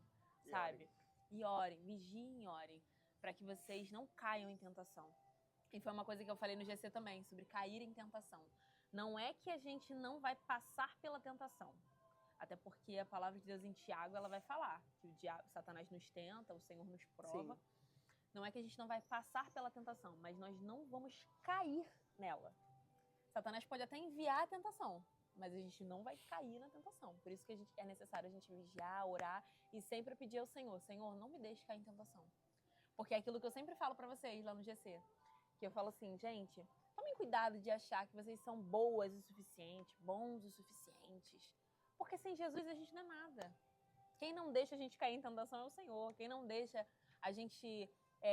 sabe? E orem, vigiem e orem, para que vocês não caiam em tentação. E foi uma coisa que eu falei no GC também, sobre cair em tentação. Não é que a gente não vai passar pela tentação. Até porque a palavra de Deus em Tiago, ela vai falar que o Satanás nos tenta, o Senhor nos prova. Sim. Não é que a gente não vai passar pela tentação, mas nós não vamos cair nela. Satanás pode até enviar a tentação, mas a gente não vai cair na tentação. Por isso que é necessário a gente vigiar, orar e sempre pedir ao Senhor, Senhor, não me deixe cair em tentação. Porque é aquilo que eu sempre falo pra vocês lá no GC, que eu falo assim, gente, tomem cuidado de achar que vocês são boas o suficiente, bons o suficientes, porque sem Jesus a gente não é nada. Quem não deixa a gente cair em tentação é o Senhor. Quem não deixa a gente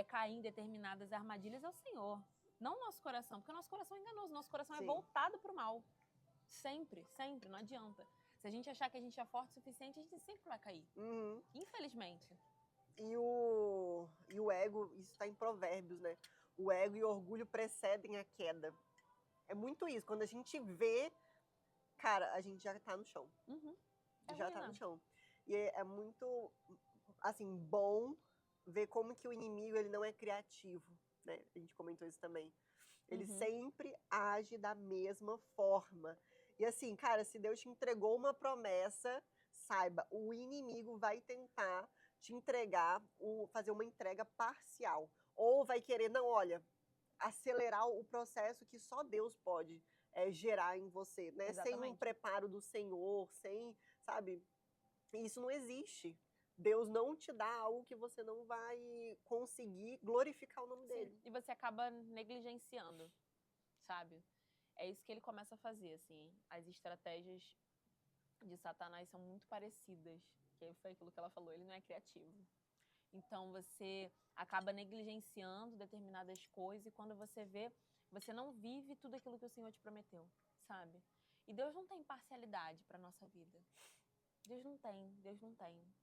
cair em determinadas armadilhas é o Senhor. Não o nosso coração, porque o nosso coração é enganoso. Nosso coração é voltado para o mal. Sempre, sempre, não adianta. Se a gente achar que a gente é forte o suficiente, a gente sempre vai cair. Infelizmente. E o ego, isso está em Provérbios, né? O ego e o orgulho precedem a queda. É muito isso. Quando a gente vê, cara, a gente já tá no chão. Já tá no chão. E é muito, assim, bom ver como que o inimigo, ele não é criativo, né? A gente comentou isso também. Ele sempre age da mesma forma. E assim, cara, se Deus te entregou uma promessa, saiba, o inimigo vai tentar te entregar, fazer uma entrega parcial. Ou vai querer, não, olha, acelerar o processo que só Deus pode gerar em você, né? Exatamente. Sem um preparo do Senhor, sem, sabe... Isso não existe. Deus não te dá algo que você não vai conseguir glorificar o nome dele. E você acaba negligenciando, sabe? É isso que ele começa a fazer, assim. As estratégias de Satanás são muito parecidas. Que foi aquilo que ela falou, ele não é criativo. Então você acaba negligenciando determinadas coisas e quando você vê, você não vive tudo aquilo que o Senhor te prometeu, sabe? E Deus não tem parcialidade para nossa vida. Deus não tem, Deus não tem.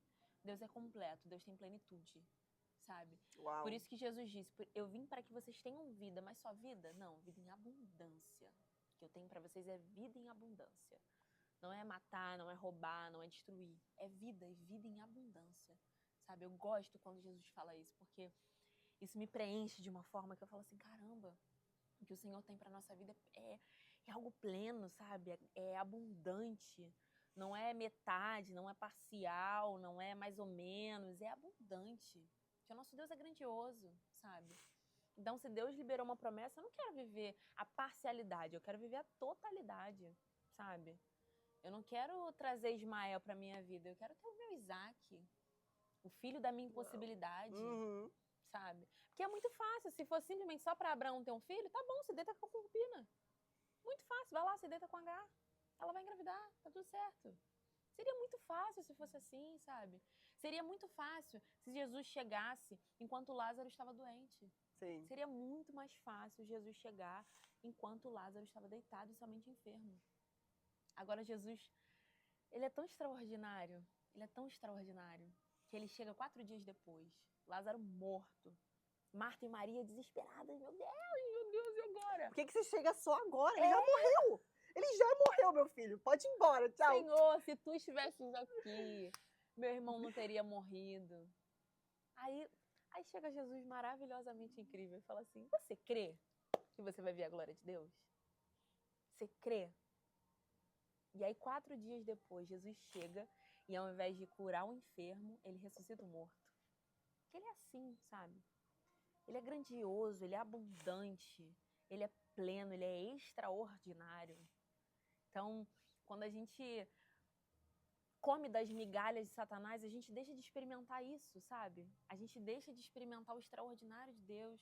Deus é completo, Deus tem plenitude, sabe? Uau. Por isso que Jesus disse, eu vim para que vocês tenham vida, mas só vida? Não, vida em abundância. O que eu tenho para vocês é vida em abundância. Não é matar, não é roubar, não é destruir. É vida e vida em abundância, sabe? Eu gosto quando Jesus fala isso, porque isso me preenche de uma forma que eu falo assim, caramba, o que o Senhor tem para nossa vida é algo pleno, sabe? É abundante. Não é metade, não é parcial, não é mais ou menos, é abundante. Porque o nosso Deus é grandioso, sabe? Então, se Deus liberou uma promessa, eu não quero viver a parcialidade, eu quero viver a totalidade, sabe? Eu não quero trazer Ismael para minha vida, eu quero ter o meu Isaac, o filho da minha impossibilidade, sabe? Porque é muito fácil, se for simplesmente só para Abraão ter um filho, tá bom, se deita com a concubina. Muito fácil, vai lá, se deita com H. Ela vai engravidar, tá tudo certo. Seria muito fácil se fosse assim, sabe? Seria muito fácil se Jesus chegasse enquanto Lázaro estava doente. Sim. Seria muito mais fácil Jesus chegar enquanto Lázaro estava deitado e somente enfermo. Agora Jesus, ele é tão extraordinário, que ele chega 4 dias depois. Lázaro morto. Marta e Maria desesperadas, meu Deus, e agora? Por que você chega só agora? Ele já morreu! Ele já morreu, meu filho. Pode ir embora, tchau. Senhor, se tu estivesses aqui, meu irmão não teria morrido. Aí chega Jesus maravilhosamente incrível e fala assim, você crê que você vai ver a glória de Deus? Você crê? E aí 4 dias depois, Jesus chega e ao invés de curar o enfermo, ele ressuscita o morto. Porque ele é assim, sabe? Ele é grandioso, ele é abundante, ele é pleno, ele é extraordinário. Então, quando a gente come das migalhas de Satanás, a gente deixa de experimentar isso, sabe? A gente deixa de experimentar o extraordinário de Deus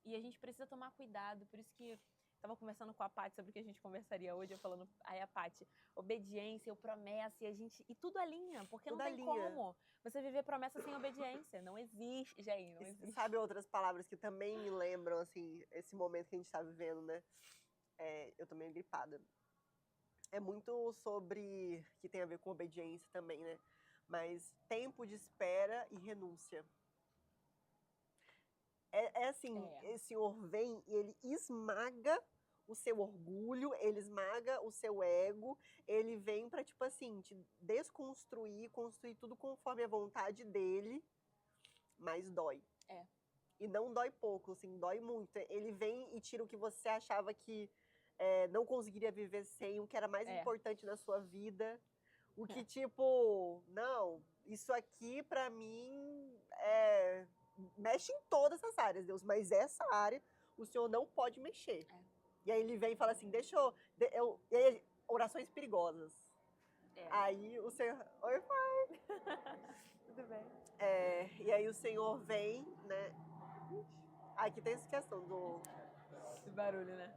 e a gente precisa tomar cuidado. Por isso que estava conversando com a Paty sobre o que a gente conversaria hoje, eu falando, aí a Paty, obediência, promessa, e tudo alinha, porque tudo não tem como você viver promessa sem obediência. Não existe, gente, não existe. Sabe outras palavras que também me lembram, assim, esse momento que a gente está vivendo, né? Eu tô meio gripada. É muito sobre, que tem a ver com obediência também, né? Mas tempo de espera e renúncia. O Senhor vem e ele esmaga o seu orgulho, ele esmaga o seu ego, ele vem pra, tipo assim, te desconstruir, construir tudo conforme a vontade dele, mas dói. E não dói pouco, assim, dói muito. Ele vem e tira o que você achava que não conseguiria viver sem, o que era mais importante na sua vida. O que, tipo, não, isso aqui pra mim mexe em todas as áreas, Deus, mas essa área o Senhor não pode mexer. E aí ele vem e fala assim, deixa eu... E aí, orações perigosas. Aí o Senhor... Oi, pai! Tudo bem. E aí o Senhor vem, né? Aqui tem essa questão do... Esse barulho, né?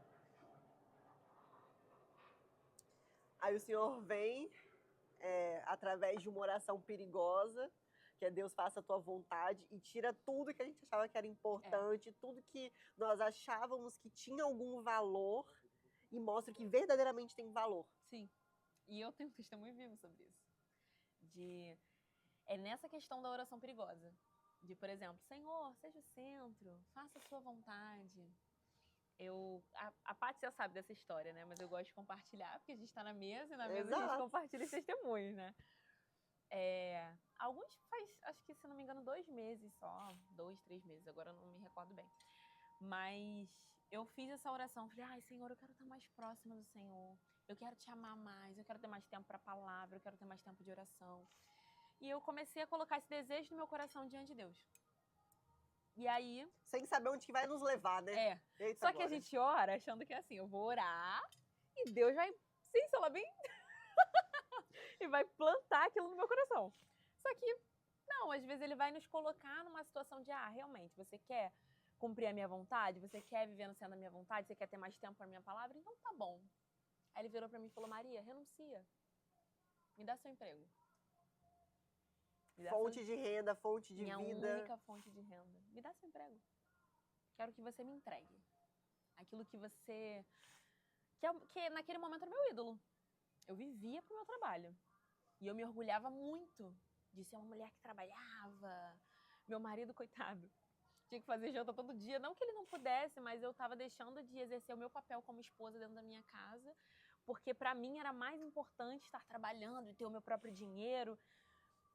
Aí o Senhor vem através de uma oração perigosa, que é Deus faça a tua vontade, e tira tudo que a gente achava que era importante, tudo que nós achávamos que tinha algum valor, e mostra que verdadeiramente tem valor. Sim. E eu tenho um testemunho vivo sobre isso. É nessa questão da oração perigosa. De, por exemplo, Senhor, seja o centro, faça a sua vontade. A Paty já sabe dessa história, né? Mas eu gosto de compartilhar, porque a gente está na mesa e na mesa a gente compartilha os testemunhos, né? Alguns faz, acho que se não me engano, 2 meses só, 2, 3 meses, agora eu não me recordo bem. Mas eu fiz essa oração, falei, ai, Senhor, eu quero estar mais próxima do Senhor, eu quero te amar mais, eu quero ter mais tempo para a palavra, eu quero ter mais tempo de oração. E eu comecei a colocar esse desejo no meu coração diante de Deus. E aí... Sem saber onde que vai nos levar, né? Eita, só que a gente ora achando que é assim, eu vou orar e Deus vai, sim, sei lá, bem... e vai plantar aquilo no meu coração. Só que, não, às vezes ele vai nos colocar numa situação de, realmente, você quer cumprir a minha vontade? Você quer viver no centro da minha vontade? Você quer ter mais tempo para a minha palavra? Então tá bom. Aí ele virou para mim e falou, Maria, renuncia. Me dá seu emprego. Fonte de renda, fonte de vida. Minha única fonte de renda. Me dá seu emprego. Quero que você me entregue. Aquilo que você... Que naquele momento era meu ídolo. Eu vivia pro meu trabalho. E eu me orgulhava muito de ser uma mulher que trabalhava. Meu marido, coitado, tinha que fazer janta todo dia. Não que ele não pudesse, mas eu estava deixando de exercer o meu papel como esposa dentro da minha casa, porque para mim era mais importante estar trabalhando e ter o meu próprio dinheiro.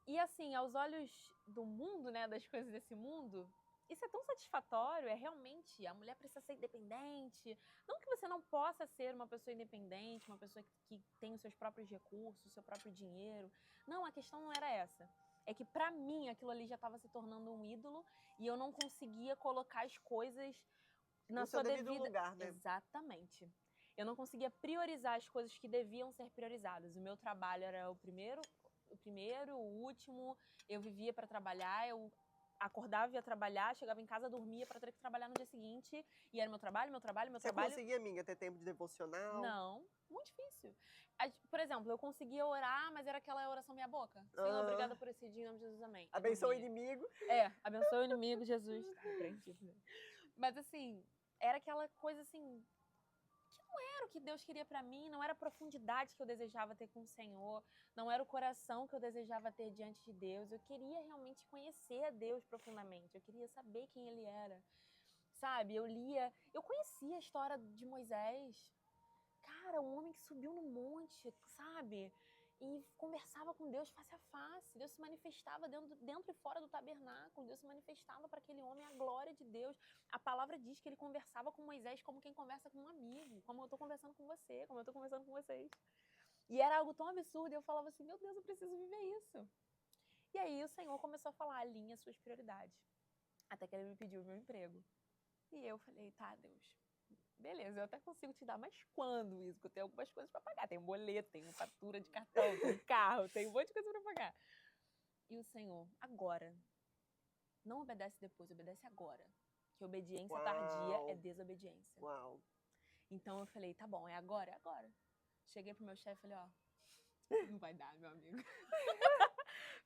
E assim, aos olhos do mundo, né, das coisas desse mundo, isso é tão satisfatório, realmente, a mulher precisa ser independente. Não que você não possa ser uma pessoa independente, uma pessoa que tem os seus próprios recursos, o seu próprio dinheiro. Não, a questão não era essa. É que pra mim aquilo ali já estava se tornando um ídolo e eu não conseguia colocar as coisas na sua devida lugar, né? Exatamente. Eu não conseguia priorizar as coisas que deviam ser priorizadas. O meu trabalho era o primeiro, o último. Eu vivia para trabalhar, eu acordava, ia trabalhar, chegava em casa, dormia para ter que trabalhar no dia seguinte. E era meu trabalho. Você conseguia, amiga, ter tempo de devocional? Não, muito difícil. Por exemplo, eu conseguia orar, mas era aquela oração meia boca. Senhor, obrigada por esse dia, em nome de Jesus, amém. Abençoa o inimigo. Abençoa o inimigo, Jesus. Mas assim, era aquela coisa assim... não era o que Deus queria pra mim, não era a profundidade que eu desejava ter com o Senhor, não era o coração que eu desejava ter diante de Deus. Eu queria realmente conhecer a Deus profundamente, eu queria saber quem Ele era, sabe? Eu conhecia a história de Moisés, cara, um homem que subiu no monte, sabe? E conversava com Deus face a face. Deus se manifestava dentro e fora do tabernáculo. Deus se manifestava para aquele homem a glória de Deus. A palavra diz que ele conversava com Moisés como quem conversa com um amigo. Como eu estou conversando com você, como eu estou conversando com vocês. E era algo tão absurdo. E eu falava assim, meu Deus, eu preciso viver isso. E aí o Senhor começou a falar, alinha suas prioridades. Até que ele me pediu o meu emprego. E eu falei, tá, Deus. Beleza, eu até consigo te dar, mas quando isso? Porque eu tenho algumas coisas para pagar. Tem um boleto, tem uma fatura de cartão, tem um carro, tem um monte de coisa para pagar. E o Senhor, agora. Não obedece depois, obedece agora. Que obediência tardia é desobediência. Uau. Então eu falei, tá bom, é agora, é agora. Cheguei pro meu chefe e falei, ó, não vai dar, meu amigo.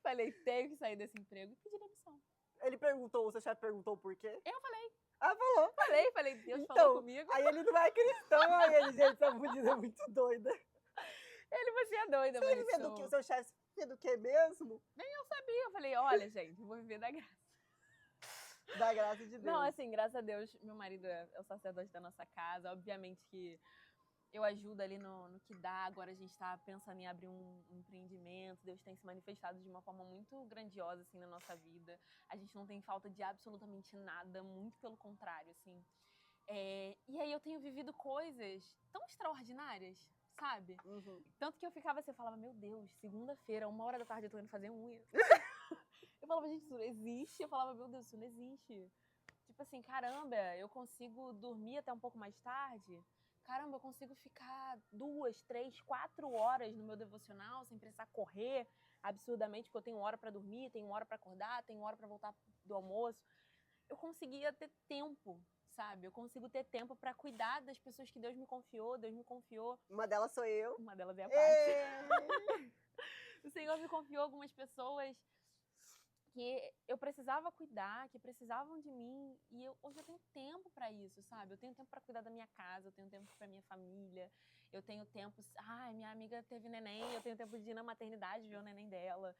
Falei, tenho que sair desse emprego e pedir demissão. Ele perguntou, o seu chefe perguntou por quê? Eu falei. Falou? Falei, Deus então, falou comigo. Aí ele não é cristão, aí ele, gente, essa fudida é muito doida. Ele, você é doida, mas ele do que o seu chefe fez do que mesmo? Nem eu sabia. Eu falei, olha, gente, eu vou viver da graça. Da graça de Deus. Não, assim, graças a Deus, meu marido é o sacerdote da nossa casa. Obviamente que eu ajudo ali no que dá. Agora a gente está pensando em abrir um empreendimento. Deus tem se manifestado de uma forma muito grandiosa, assim, na nossa vida. A gente não tem falta de absolutamente nada, muito pelo contrário, assim. E aí eu tenho vivido coisas tão extraordinárias, sabe? Uhum. Tanto que eu ficava assim, eu falava, meu Deus, segunda-feira, 1h da tarde eu tô indo fazer unha. Eu falava, gente, isso não existe. Eu falava, meu Deus, isso não existe. Tipo assim, caramba, eu consigo dormir até um pouco mais tarde. caramba, eu consigo ficar 2, 3, 4 horas no meu devocional sem precisar correr absurdamente, porque eu tenho hora para dormir, tenho hora para acordar, tenho hora para voltar do almoço. Eu conseguia ter tempo, sabe? Eu consigo ter tempo para cuidar das pessoas que Deus me confiou. Uma delas sou eu. Uma delas é a Ê! Paty. O Senhor me confiou algumas pessoas que eu precisava cuidar, que precisavam de mim, e hoje eu tenho tempo para isso, sabe? Eu tenho tempo para cuidar da minha casa, eu tenho tempo para minha família, eu tenho tempo, minha amiga teve neném, eu tenho tempo de ir na maternidade ver o neném dela,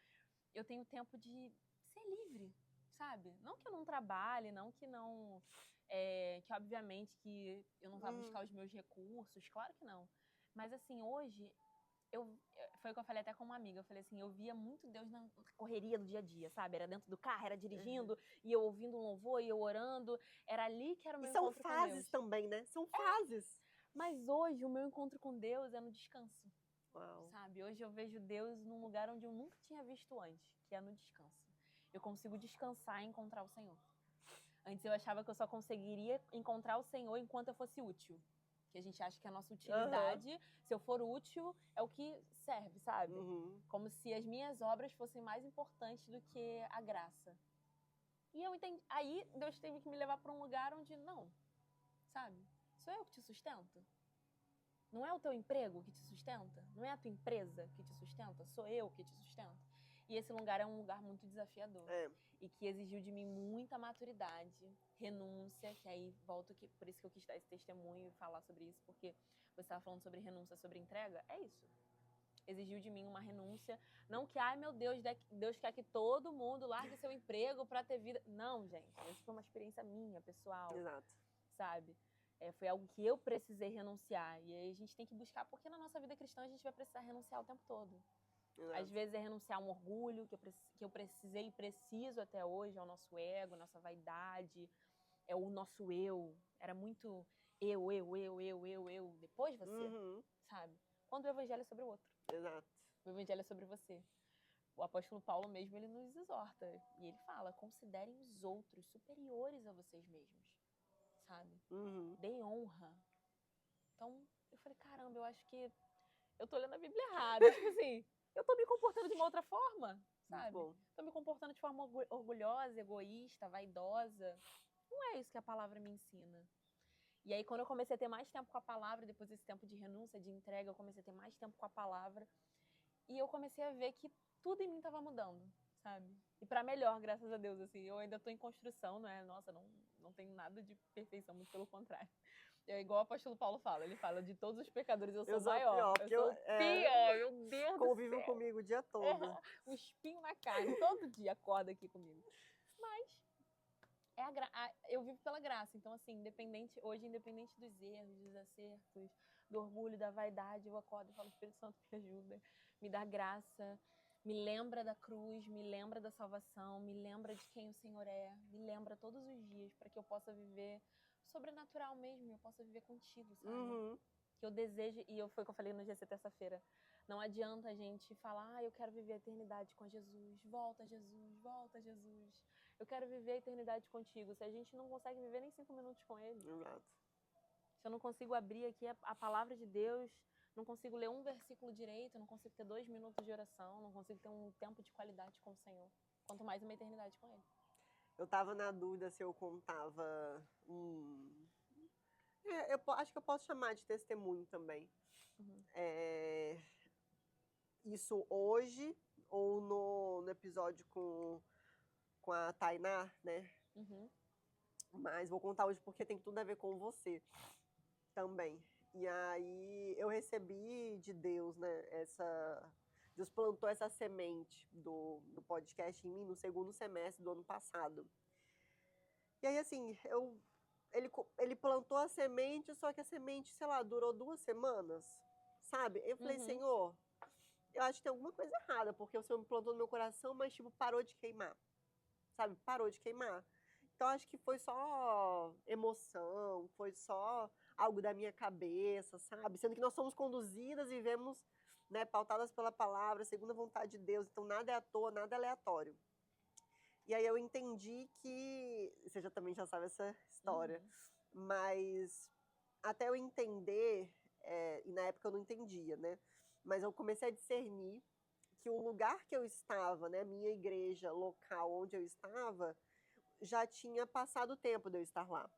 eu tenho tempo de ser livre, sabe? Não que eu não trabalhe, não que não, que obviamente que eu não vá buscar os meus recursos, claro que não, mas assim, hoje foi o que eu falei até com uma amiga, eu falei assim, eu via muito Deus na correria do dia a dia, sabe? Era dentro do carro, era dirigindo, e eu ouvindo um louvor, e eu orando, era ali que era o meu encontro com Deus. E são fases também, né? São fases. Mas hoje o meu encontro com Deus é no descanso, Uau. sabe? Hoje eu vejo Deus num lugar onde eu nunca tinha visto antes, que é no descanso. Eu consigo descansar e encontrar o Senhor. Antes eu achava que eu só conseguiria encontrar o Senhor enquanto eu fosse útil. Que a gente acha que a nossa utilidade, se eu for útil, é o que serve, sabe? Como se as minhas obras fossem mais importantes do que a graça. E eu entendi. Aí Deus teve que me levar para um lugar onde não, sabe? Sou eu que te sustento. Não é o teu emprego que te sustenta? Não é a tua empresa que te sustenta? Sou eu que te sustento. E esse lugar é um lugar muito desafiador. E que exigiu de mim muita maturidade, renúncia, que aí volto aqui, por isso que eu quis dar esse testemunho e falar sobre isso, porque você estava falando sobre renúncia, sobre entrega, é isso. Exigiu de mim uma renúncia, não que, ai meu Deus, Deus quer que todo mundo largue seu emprego para ter vida. Não, gente, isso foi uma experiência minha, pessoal. Exato. Sabe? Foi algo que eu precisei renunciar. E aí a gente tem que buscar, porque na nossa vida cristã a gente vai precisar renunciar o tempo todo. Exato. Às vezes é renunciar a um orgulho que eu precisei e preciso até hoje, ao nosso ego, a nossa vaidade, é o nosso eu. Era muito eu, depois você, sabe? Quando o evangelho é sobre o outro. Exato. O evangelho é sobre você. O apóstolo Paulo mesmo, ele nos exorta. E ele fala, considerem os outros superiores a vocês mesmos, sabe? Deem honra. Então, eu falei, caramba, eu acho que eu tô lendo a Bíblia errada. Tipo assim, eu tô me comportando de uma outra forma, sabe? Tô me comportando de forma orgulhosa, egoísta, vaidosa. Não é isso que a palavra me ensina. E aí, quando eu comecei a ter mais tempo com a palavra, depois desse tempo de renúncia, de entrega, eu comecei a ter mais tempo com a palavra. E eu comecei a ver que tudo em mim tava mudando, sabe? E pra melhor, graças a Deus, assim. Eu ainda tô em construção, não é? Nossa, não tenho nada de perfeição, muito pelo contrário. É igual o apóstolo Paulo fala, ele fala, de todos os pecadores eu sou maior. Eu sou pior, meu Deus do céu. Convivem comigo o dia todo. Um espinho na carne, todo dia acorda aqui comigo. Mas eu vivo pela graça, então assim, independente dos erros, dos acertos, do orgulho, da vaidade, eu acordo e falo, Espírito Santo, me ajuda, me dá graça, me lembra da cruz, me lembra da salvação, me lembra de quem o Senhor é, me lembra todos os dias para que eu possa viver sobrenatural mesmo, eu possa viver contigo, sabe? Que eu desejo, foi o que eu falei no GC terça-feira, não adianta a gente falar, eu quero viver a eternidade com Jesus, volta Jesus, volta Jesus. Eu quero viver a eternidade contigo. Se a gente não consegue viver nem 5 minutos com ele. Exato. Se eu não consigo abrir aqui a palavra de Deus, não consigo ler um versículo direito, não consigo ter 2 minutos de oração, não consigo ter um tempo de qualidade com o Senhor. Quanto mais uma eternidade com ele. Eu tava na dúvida se eu contava eu acho que eu posso chamar de testemunho também. Isso hoje ou no episódio com a Tainá, né? Mas vou contar hoje porque tem tudo a ver com você também. E aí eu recebi de Deus, né? Deus plantou essa semente do podcast em mim no segundo semestre do ano passado. E aí, assim, ele plantou a semente, só que a semente, sei lá, durou 2 semanas, sabe? Eu falei, Senhor, eu acho que tem alguma coisa errada, porque o Senhor me plantou no meu coração, mas, tipo, parou de queimar, sabe? Parou de queimar. Então, acho que foi só emoção, foi só algo da minha cabeça, sabe? Sendo que nós somos conduzidas e vivemos, né, pautadas pela palavra, segundo a vontade de Deus. Então, nada é à toa, nada é aleatório. E aí eu entendi que... Você também já sabe essa história. Mas até eu entender, e na época eu não entendia, né? Mas eu comecei a discernir que o lugar que eu estava, né, minha igreja local onde eu estava, já tinha passado o tempo de eu estar lá.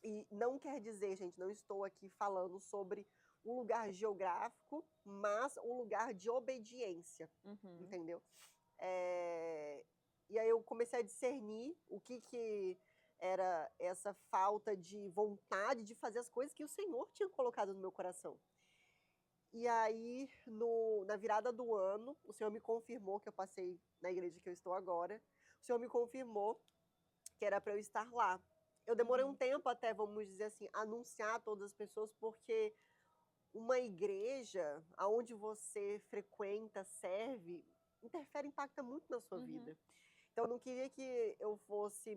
E não quer dizer, gente, não estou aqui falando sobre um lugar geográfico, mas um lugar de obediência, Uhum. entendeu? E aí eu comecei a discernir o que era essa falta de vontade de fazer as coisas que o Senhor tinha colocado no meu coração. E aí, na virada do ano, o Senhor me confirmou que eu passei na igreja que eu estou agora. O Senhor me confirmou que era para eu estar lá. Eu demorei um tempo até, vamos dizer assim, anunciar a todas as pessoas, porque uma igreja onde você frequenta, serve, interfere, impacta muito na sua vida. Então, eu não queria que eu fosse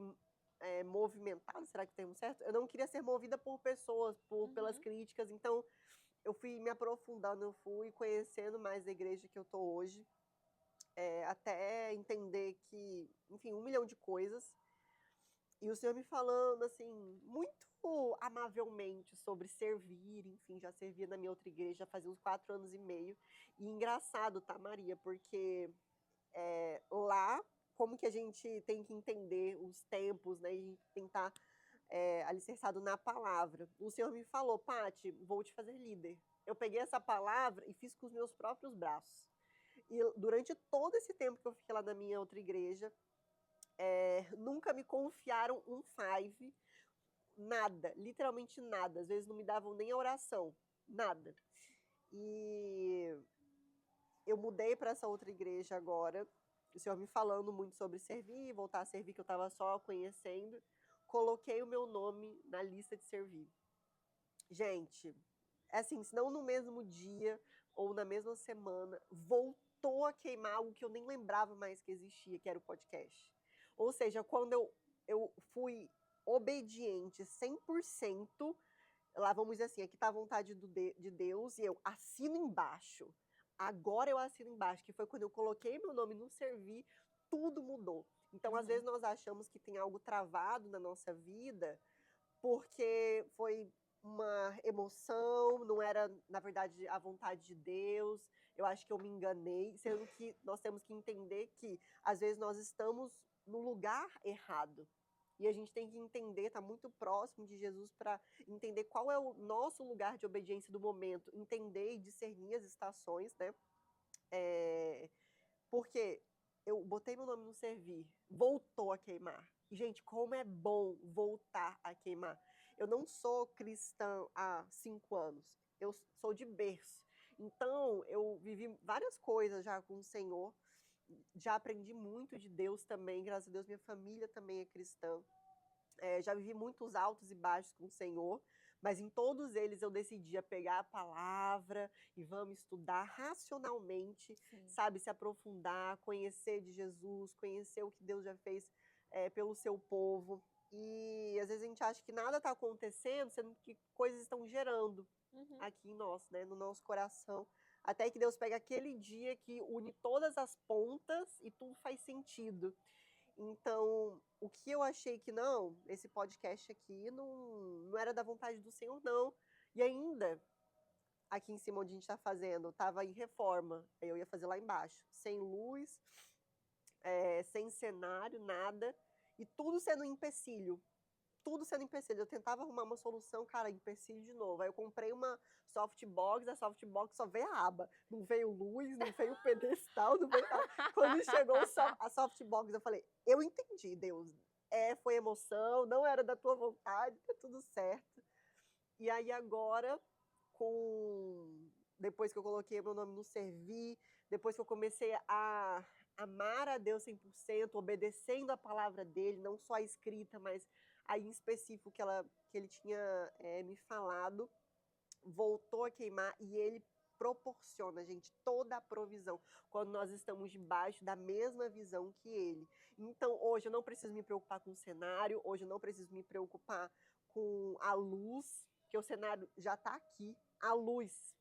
movimentada, será que é o termo certo? Eu não queria ser movida por pessoas, pelas críticas. Então, eu fui me aprofundando, eu fui conhecendo mais a igreja que eu tô hoje, até entender que, enfim, 1 milhão de coisas. E o Senhor me falando, assim, muito amavelmente sobre servir, enfim, já servia na minha outra igreja fazia uns 4 anos e meio. E engraçado, tá, Maria? Porque lá, como que a gente tem que entender os tempos, né? E tentar alicerçado na palavra. O Senhor me falou, Paty, vou te fazer líder. Eu peguei essa palavra e fiz com os meus próprios braços. E durante todo esse tempo que eu fiquei lá na minha outra igreja, nunca me confiaram um five, nada, literalmente nada. Às vezes não me davam nem a oração, nada. E eu mudei para essa outra igreja agora, o Senhor me falando muito sobre servir, voltar a servir, que eu estava só conhecendo. Coloquei o meu nome na lista de servir. Gente, assim, se não no mesmo dia ou na mesma semana, voltou a queimar algo que eu nem lembrava mais que existia, que era o podcast. Ou seja, quando eu fui obediente 100%, lá vamos dizer assim, aqui está a vontade de Deus, e eu assino embaixo. Agora eu assino embaixo, que foi quando eu coloquei meu nome no servir, tudo mudou. Então, às vezes, nós achamos que tem algo travado na nossa vida, porque foi uma emoção, não era, na verdade, a vontade de Deus. Eu acho que eu me enganei, sendo que nós temos que entender que, às vezes, nós estamos no lugar errado. E a gente tem que entender, tá muito próximo de Jesus para entender qual é o nosso lugar de obediência do momento, entender e discernir as estações, né? Porque eu botei meu nome no servir, voltou a queimar. E, gente, como é bom voltar a queimar. Eu não sou cristã há 5 anos, eu sou de berço. Então, eu vivi várias coisas já com o Senhor, já aprendi muito de Deus também, graças a Deus minha família também é cristã. Já vivi muitos altos e baixos com o Senhor, mas em todos eles eu decidia pegar a palavra e vamos estudar racionalmente, sabe, se aprofundar, conhecer de Jesus, conhecer o que Deus já fez pelo seu povo. E às vezes a gente acha que nada está acontecendo, sendo que coisas estão gerando aqui em nós, né, no nosso coração. Até que Deus pega aquele dia que une todas as pontas e tudo faz sentido. Então, o que eu achei que não, esse podcast aqui não era da vontade do Senhor, não. E ainda, aqui em cima onde a gente está fazendo, estava em reforma, aí eu ia fazer lá embaixo, sem luz, sem cenário, nada, e tudo sendo um empecilho. Tudo sendo empecilho. Eu tentava arrumar uma solução, cara, empecilho de novo. Aí eu comprei uma softbox, a softbox só veio a aba. Não veio luz, não veio pedestal, não veio nada. Quando chegou a softbox, eu falei, eu entendi, Deus. Foi emoção, não era da tua vontade, tá tudo certo. E aí agora, depois que eu coloquei meu nome no servir, depois que eu comecei a amar a Deus 100%, obedecendo a palavra dele, não só a escrita, mas aí em específico que ele tinha me falado, voltou a queimar e ele proporciona, gente, toda a provisão quando nós estamos debaixo da mesma visão que ele. Então, hoje eu não preciso me preocupar com o cenário, hoje eu não preciso me preocupar com a luz, que o cenário já está aqui. A luz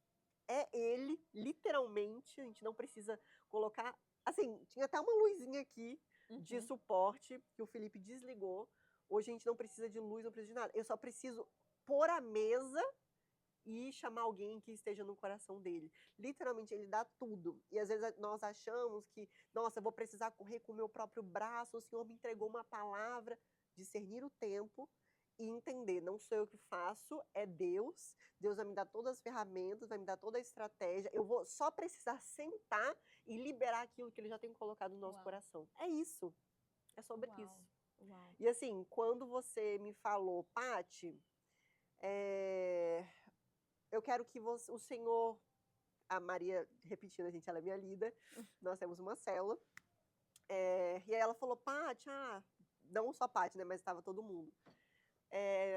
é ele, literalmente, a gente não precisa colocar... Assim, tinha até uma luzinha aqui de suporte que o Felipe desligou. Hoje a gente não precisa de luz, não precisa de nada. Eu só preciso pôr a mesa e chamar alguém que esteja no coração dele. Literalmente, ele dá tudo. E às vezes nós achamos que, nossa, eu vou precisar correr com o meu próprio braço, o Senhor me entregou uma palavra. Discernir o tempo e entender, não sou eu que faço, é Deus. Deus vai me dar todas as ferramentas, vai me dar toda a estratégia. Eu vou só precisar sentar e liberar aquilo que ele já tem colocado no nosso Uau. coração. É isso. É sobre Uau. isso. Uau. E assim, quando você me falou, Paty, eu quero que o Senhor, a Maria, repetindo, a gente, ela é minha líder, nós temos uma célula, e aí ela falou, Paty, não só Paty, né, mas estava todo mundo.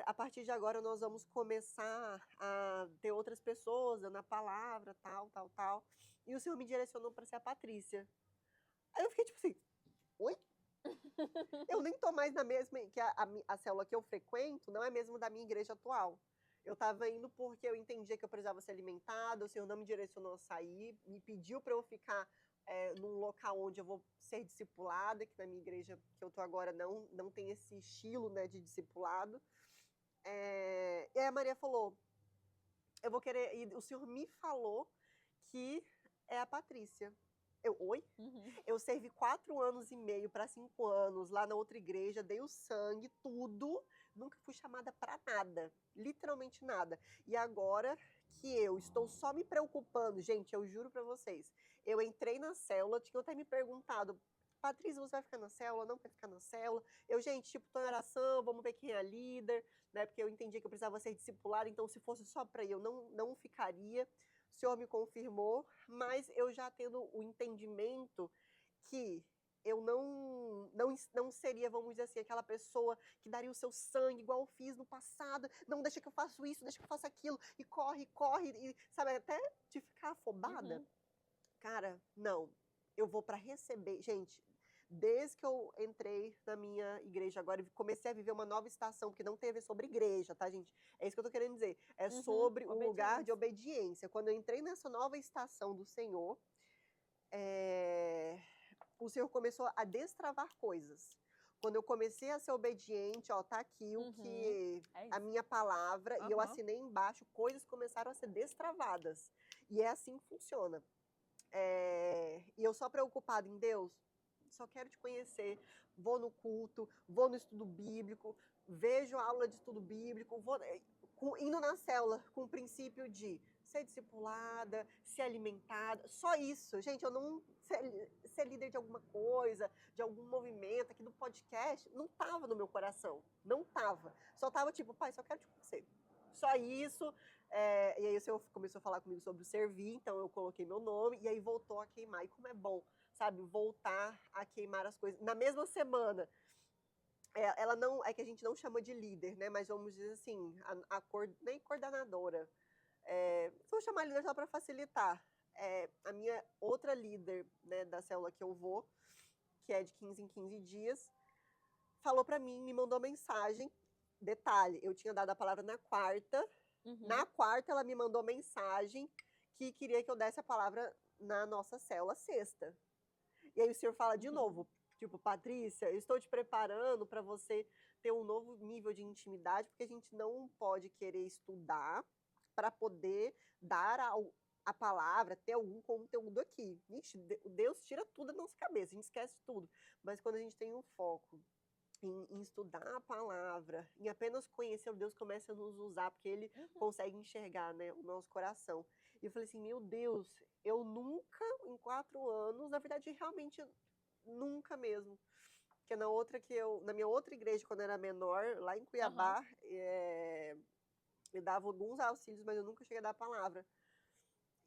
A partir de agora nós vamos começar a ter outras pessoas dando a palavra, tal. E o Senhor me direcionou para ser a Patrícia. Aí eu fiquei tipo assim, oi? Eu nem tô mais na mesma, que a célula que eu frequento não é mesmo da minha igreja atual. Eu estava indo porque eu entendia que eu precisava ser alimentada, o Senhor não me direcionou a sair, me pediu para eu ficar num local onde eu vou ser discipulada, que na minha igreja que eu tô agora não tem esse estilo, né, de discipulado. E aí a Maria falou, eu vou querer, e o Senhor me falou que é a Patrícia. Oi? Uhum. Eu servi 4 anos e meio para 5 anos lá na outra igreja, dei o sangue, tudo, nunca fui chamada para nada, literalmente nada. E agora que eu estou só me preocupando, gente, eu juro para vocês, eu entrei na célula, tinham até me perguntado, Patrícia, você vai ficar na célula? Não vai ficar na célula? Eu, gente, tipo, tô em oração, vamos ver quem é a líder, né? Porque eu entendi que eu precisava ser discipulada, então se fosse só para eu, não ficaria. O Senhor me confirmou, mas eu já tendo o entendimento que eu não seria, vamos dizer assim, aquela pessoa que daria o seu sangue, igual eu fiz no passado, não, deixa que eu faço isso, deixa que eu faço aquilo, e corre, e sabe, até de ficar afobada. Uhum. Cara, não, eu vou para receber, gente, desde que eu entrei na minha igreja agora e comecei a viver uma nova estação, porque não tem a ver sobre igreja, tá, gente? É isso que eu tô querendo dizer. É sobre o lugar de obediência. Quando eu entrei nessa nova estação do Senhor, o Senhor começou a destravar coisas. Quando eu comecei a ser obediente, ó, tá aqui o que a minha palavra, e eu assinei embaixo, coisas começaram a ser destravadas. E é assim que funciona. E eu só preocupada em Deus, só quero te conhecer, vou no culto, vou no estudo bíblico, vejo a aula de estudo bíblico, indo na célula com o princípio de ser discipulada, ser alimentada, só isso. Gente, eu não ser líder de alguma coisa, de algum movimento aqui do podcast, não tava no meu coração, não tava. Só tava tipo, pai, só quero te conhecer. Só isso. E aí o Senhor começou a falar comigo sobre o servir, então eu coloquei meu nome, e aí voltou a queimar. E como é bom, sabe, voltar a queimar as coisas. Na mesma semana, ela não, é que a gente não chama de líder, né, mas vamos dizer assim, nem coordenadora. Vou chamar líder só para facilitar. A minha outra líder, né, da célula que eu vou, que é de 15 em 15 dias, falou para mim, me mandou mensagem. Detalhe, eu tinha dado a palavra na quarta. Na quarta, ela me mandou mensagem que queria que eu desse a palavra na nossa célula sexta. E aí o Senhor fala de novo, tipo, Patrícia, eu estou te preparando para você ter um novo nível de intimidade, porque a gente não pode querer estudar para poder dar a palavra, ter algum conteúdo aqui. Ixi, Deus tira tudo da nossa cabeça, a gente esquece tudo. Mas quando a gente tem um foco em estudar a palavra, em apenas conhecer o Deus, começa a nos usar, porque Ele consegue enxergar, né, o nosso coração. E eu falei assim, meu Deus, eu nunca, em 4 anos, na verdade, realmente, nunca mesmo. Porque na minha outra igreja, quando eu era menor, lá em Cuiabá, eu dava alguns auxílios, mas eu nunca cheguei a dar a palavra.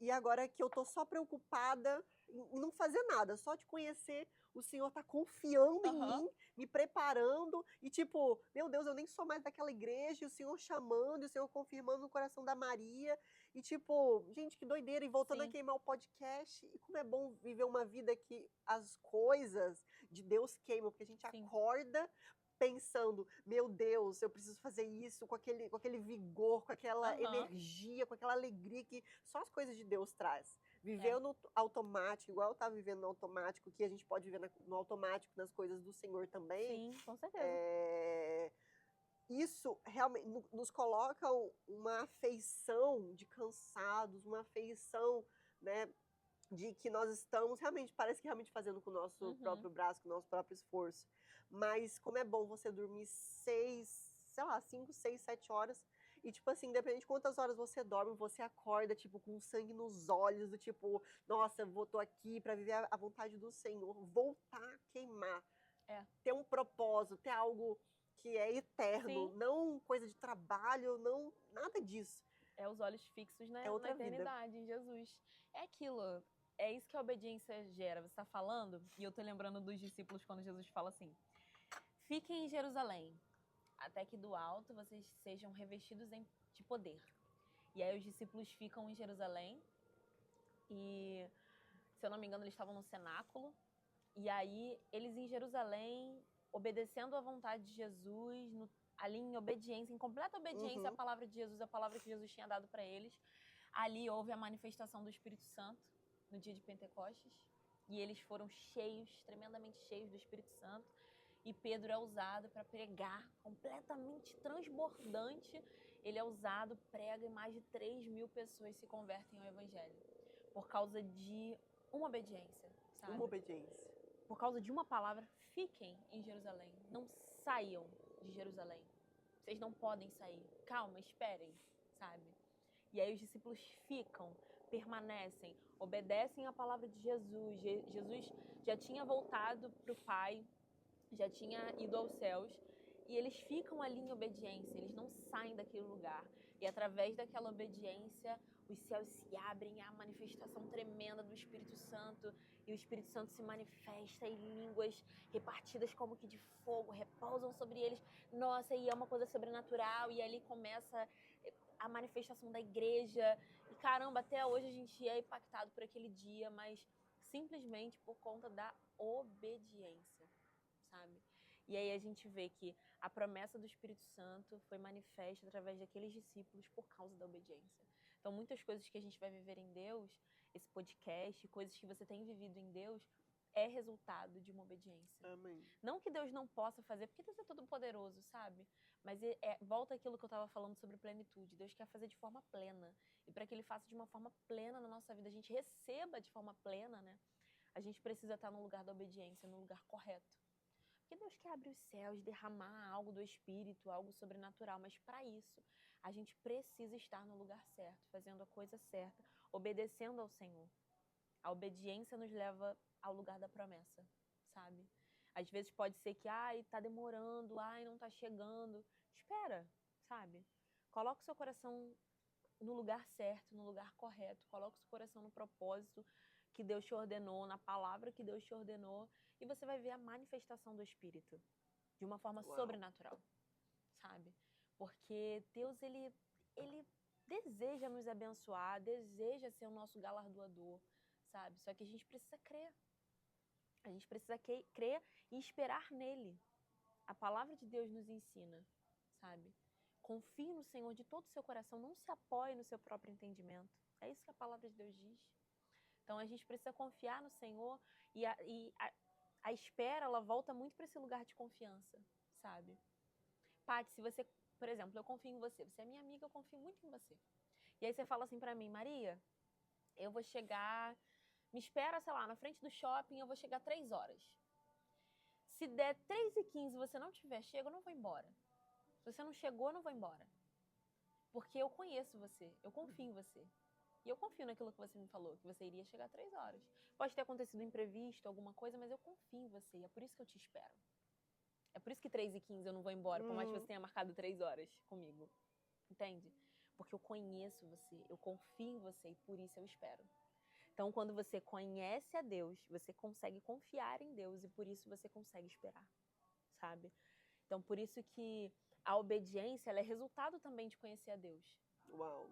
E agora que eu tô só preocupada em não fazer nada, só de conhecer, o Senhor tá confiando em mim, me preparando, e tipo, meu Deus, eu nem sou mais daquela igreja, e o Senhor chamando, e o Senhor confirmando no coração da Maria, e tipo, gente, que doideira, e voltando a queimar o podcast, e como é bom viver uma vida que as coisas de Deus queimam, porque a gente acorda pensando, meu Deus, eu preciso fazer isso com aquele vigor, com aquela energia, com aquela alegria que só as coisas de Deus traz. Viver no automático, igual eu estava vivendo no automático, que a gente pode viver no automático nas coisas do Senhor também. Sim, com certeza. isso realmente nos coloca uma afeição de cansados, uma afeição, né, de que nós estamos realmente, parece que realmente fazendo com o nosso próprio braço, com o nosso próprio esforço. Mas como é bom você dormir 5, 6, 7 horas. E, tipo assim, independente de quantas horas você dorme, você acorda, tipo, com sangue nos olhos, do tipo, nossa, tô aqui para viver a vontade do Senhor, voltar a queimar. Ter um propósito, ter algo que é eterno, Sim. não coisa de trabalho, não nada disso. É os olhos fixos na outra eternidade, em Jesus. É aquilo, é isso que a obediência gera. Você está falando, e eu tô lembrando dos discípulos quando Jesus fala assim: fiquem em Jerusalém, até que do alto vocês sejam revestidos de poder. E aí os discípulos ficam em Jerusalém, e, se eu não me engano, eles estavam no cenáculo, e aí eles em Jerusalém, obedecendo à vontade de Jesus, ali em obediência, em completa obediência à palavra de Jesus, a palavra que Jesus tinha dado para eles. Ali houve a manifestação do Espírito Santo, no dia de Pentecostes, e eles foram cheios, tremendamente cheios do Espírito Santo, e Pedro é usado para pregar, completamente transbordante. Ele é usado, prega, e mais de 3.000 pessoas se convertem ao Evangelho, por causa de uma obediência, sabe? Uma obediência. Por causa de uma palavra: fiquem em Jerusalém, não saiam de Jerusalém. Vocês não podem sair. Calma, esperem, sabe? E aí os discípulos ficam, permanecem, obedecem à palavra de Jesus. Jesus já tinha voltado para o Pai, já tinha ido aos céus, e eles ficam ali em obediência, eles não saem daquele lugar. E através daquela obediência, os céus se abrem, há a manifestação tremenda do Espírito Santo, e o Espírito Santo se manifesta em línguas repartidas como que de fogo, repousam sobre eles. Nossa, e é uma coisa sobrenatural, e ali começa a manifestação da igreja. E caramba, até hoje a gente é impactado por aquele dia, mas simplesmente por conta da obediência, sabe? E aí a gente vê que a promessa do Espírito Santo foi manifesta através daqueles discípulos por causa da obediência. Então, muitas coisas que a gente vai viver em Deus, esse podcast, coisas que você tem vivido em Deus, é resultado de uma obediência. Amém. Não que Deus não possa fazer, porque Deus é todo poderoso, sabe? Mas volta aquilo que eu estava falando sobre plenitude. Deus quer fazer de forma plena. E para que Ele faça de uma forma plena na nossa vida, a gente receba de forma plena, né? A gente precisa estar no lugar da obediência, no lugar correto. Porque Deus quer abrir os céus, derramar algo do Espírito, algo sobrenatural. Mas para isso, a gente precisa estar no lugar certo, fazendo a coisa certa, obedecendo ao Senhor. A obediência nos leva ao lugar da promessa, sabe? Às vezes pode ser que, tá demorando, não tá chegando. Espera, sabe? Coloca o seu coração no lugar certo, no lugar correto. Coloca o seu coração no propósito que Deus te ordenou, na palavra que Deus te ordenou, e você vai ver a manifestação do Espírito de uma forma sobrenatural, sabe? Porque Deus, ele deseja nos abençoar, deseja ser o nosso galardoador, sabe? Só que a gente precisa crer. A gente precisa crer e esperar nele. A palavra de Deus nos ensina, sabe? Confie no Senhor de todo o seu coração, não se apoie no seu próprio entendimento. É isso que a palavra de Deus diz. Então a gente precisa confiar no Senhor, e a espera, ela volta muito para esse lugar de confiança, sabe? Paty, se você, por exemplo, eu confio em você, você é minha amiga, eu confio muito em você. E aí você fala assim pra mim: Maria, eu vou chegar, me espera, sei lá, na frente do shopping, eu vou chegar 3 horas. Se der 3h15 e você não tiver chego, eu não vou embora. Se você não chegou, eu não vou embora. Porque eu conheço você, eu confio em você. E eu confio naquilo que você me falou, que você iria chegar 3 horas. Pode ter acontecido um imprevisto, alguma coisa, mas eu confio em você, e é por isso que eu te espero. É por isso que 3h15 eu não vou embora, por mais que você tenha marcado 3 horas comigo. Entende? Porque eu conheço você, eu confio em você, e por isso eu espero. Então, quando você conhece a Deus, você consegue confiar em Deus, e por isso você consegue esperar, sabe? Então, por isso que a obediência, ela é resultado também de conhecer a Deus. Uau!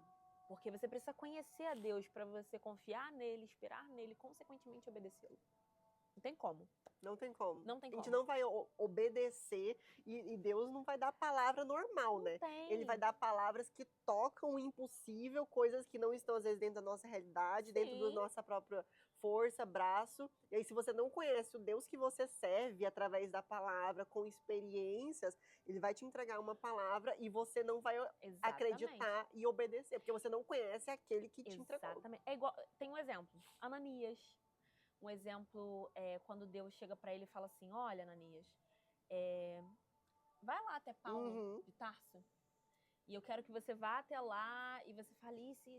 Porque você precisa conhecer a Deus para você confiar nele, esperar nele, e consequentemente obedecê-lo. Não tem como. Não tem como. Não tem como. A gente não vai obedecer e Deus não vai dar palavra normal, né? Tem. Ele vai dar palavras que tocam o impossível, coisas que não estão, às vezes, dentro da nossa realidade, dentro da nossa própria força, braço. E aí, se você não conhece o Deus que você serve através da palavra, com experiências, ele vai te entregar uma palavra e você não vai acreditar e obedecer, porque você não conhece aquele que te entregou. Exatamente. É igual, tem um exemplo, Ananias. Um exemplo é quando Deus chega para ele e fala assim: olha, Ananias, vai lá até Paulo de Tarso. E eu quero que você vá até lá e você fale isso,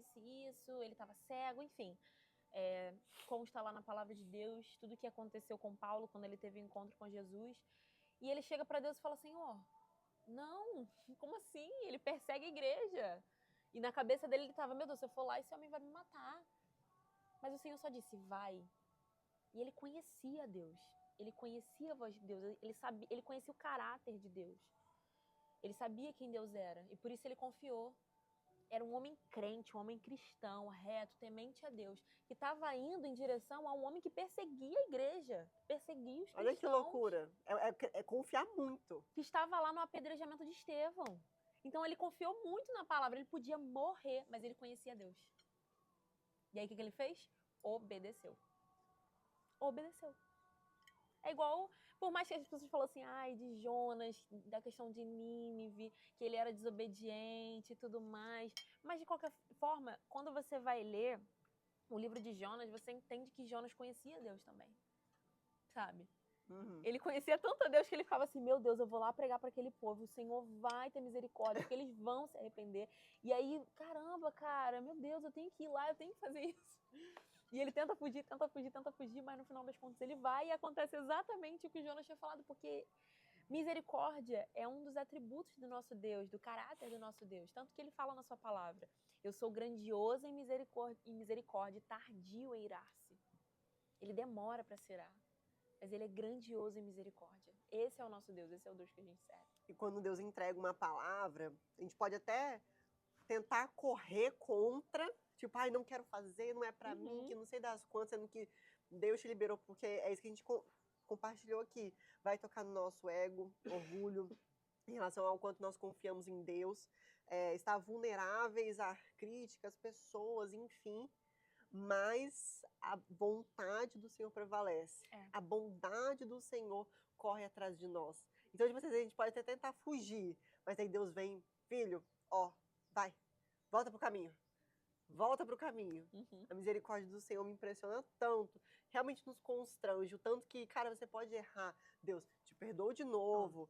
ele estava cego, enfim. Consta lá na palavra de Deus tudo o que aconteceu com Paulo quando ele teve um encontro com Jesus. E ele chega para Deus e fala: Senhor, não, como assim? Ele persegue a igreja. E na cabeça dele ele estava: meu Deus, se eu for lá, esse homem vai me matar. Mas o Senhor só disse: vai. E ele conhecia Deus. Ele conhecia a voz de Deus. Ele conhecia o caráter de Deus. Ele sabia quem Deus era. E por isso ele confiou. Era um homem crente, um homem cristão, reto, temente a Deus, que estava indo em direção a um homem que perseguia a igreja, perseguia os cristãos. Olha que loucura. É confiar muito. Que estava lá no apedrejamento de Estevão. Então ele confiou muito na palavra. Ele podia morrer, mas ele conhecia Deus. E aí o que ele fez? Obedeceu. Obedeceu. É igual, por mais que as pessoas falam assim, ai, de Jonas, da questão de Nínive, que ele era desobediente e tudo mais. Mas, de qualquer forma, quando você vai ler o livro de Jonas, você entende que Jonas conhecia Deus também. Sabe? Ele conhecia tanto a Deus que ele ficava assim, meu Deus, eu vou lá pregar para aquele povo, o Senhor vai ter misericórdia, porque eles vão se arrepender. E aí, caramba, cara, meu Deus, eu tenho que ir lá, eu tenho que fazer isso. E ele tenta fugir, mas no final das contas ele vai e acontece exatamente o que Jonas tinha falado, porque misericórdia é um dos atributos do nosso Deus, do caráter do nosso Deus. Tanto que ele fala na sua palavra, eu sou grandioso em misericórdia, tardio em irar-se. Ele demora para se irar, mas ele é grandioso em misericórdia. Esse é o nosso Deus, esse é o Deus que a gente serve. E quando Deus entrega uma palavra, a gente pode até tentar correr contra, tipo, ai, não quero fazer, não é pra mim, que não sei das quantas, sendo que Deus te liberou, porque é isso que a gente compartilhou aqui. Vai tocar no nosso ego, orgulho, em relação ao quanto nós confiamos em Deus, estar vulneráveis a críticas, pessoas, enfim, mas a vontade do Senhor prevalece. A bondade do Senhor corre atrás de nós. Então, tipo assim, a gente pode até tentar fugir, mas aí Deus vem, filho, ó, vai, volta pro caminho. Volta pro caminho. A misericórdia do Senhor me impressiona tanto. Realmente nos constrange. O tanto que, cara, você pode errar. Deus te perdoa de novo.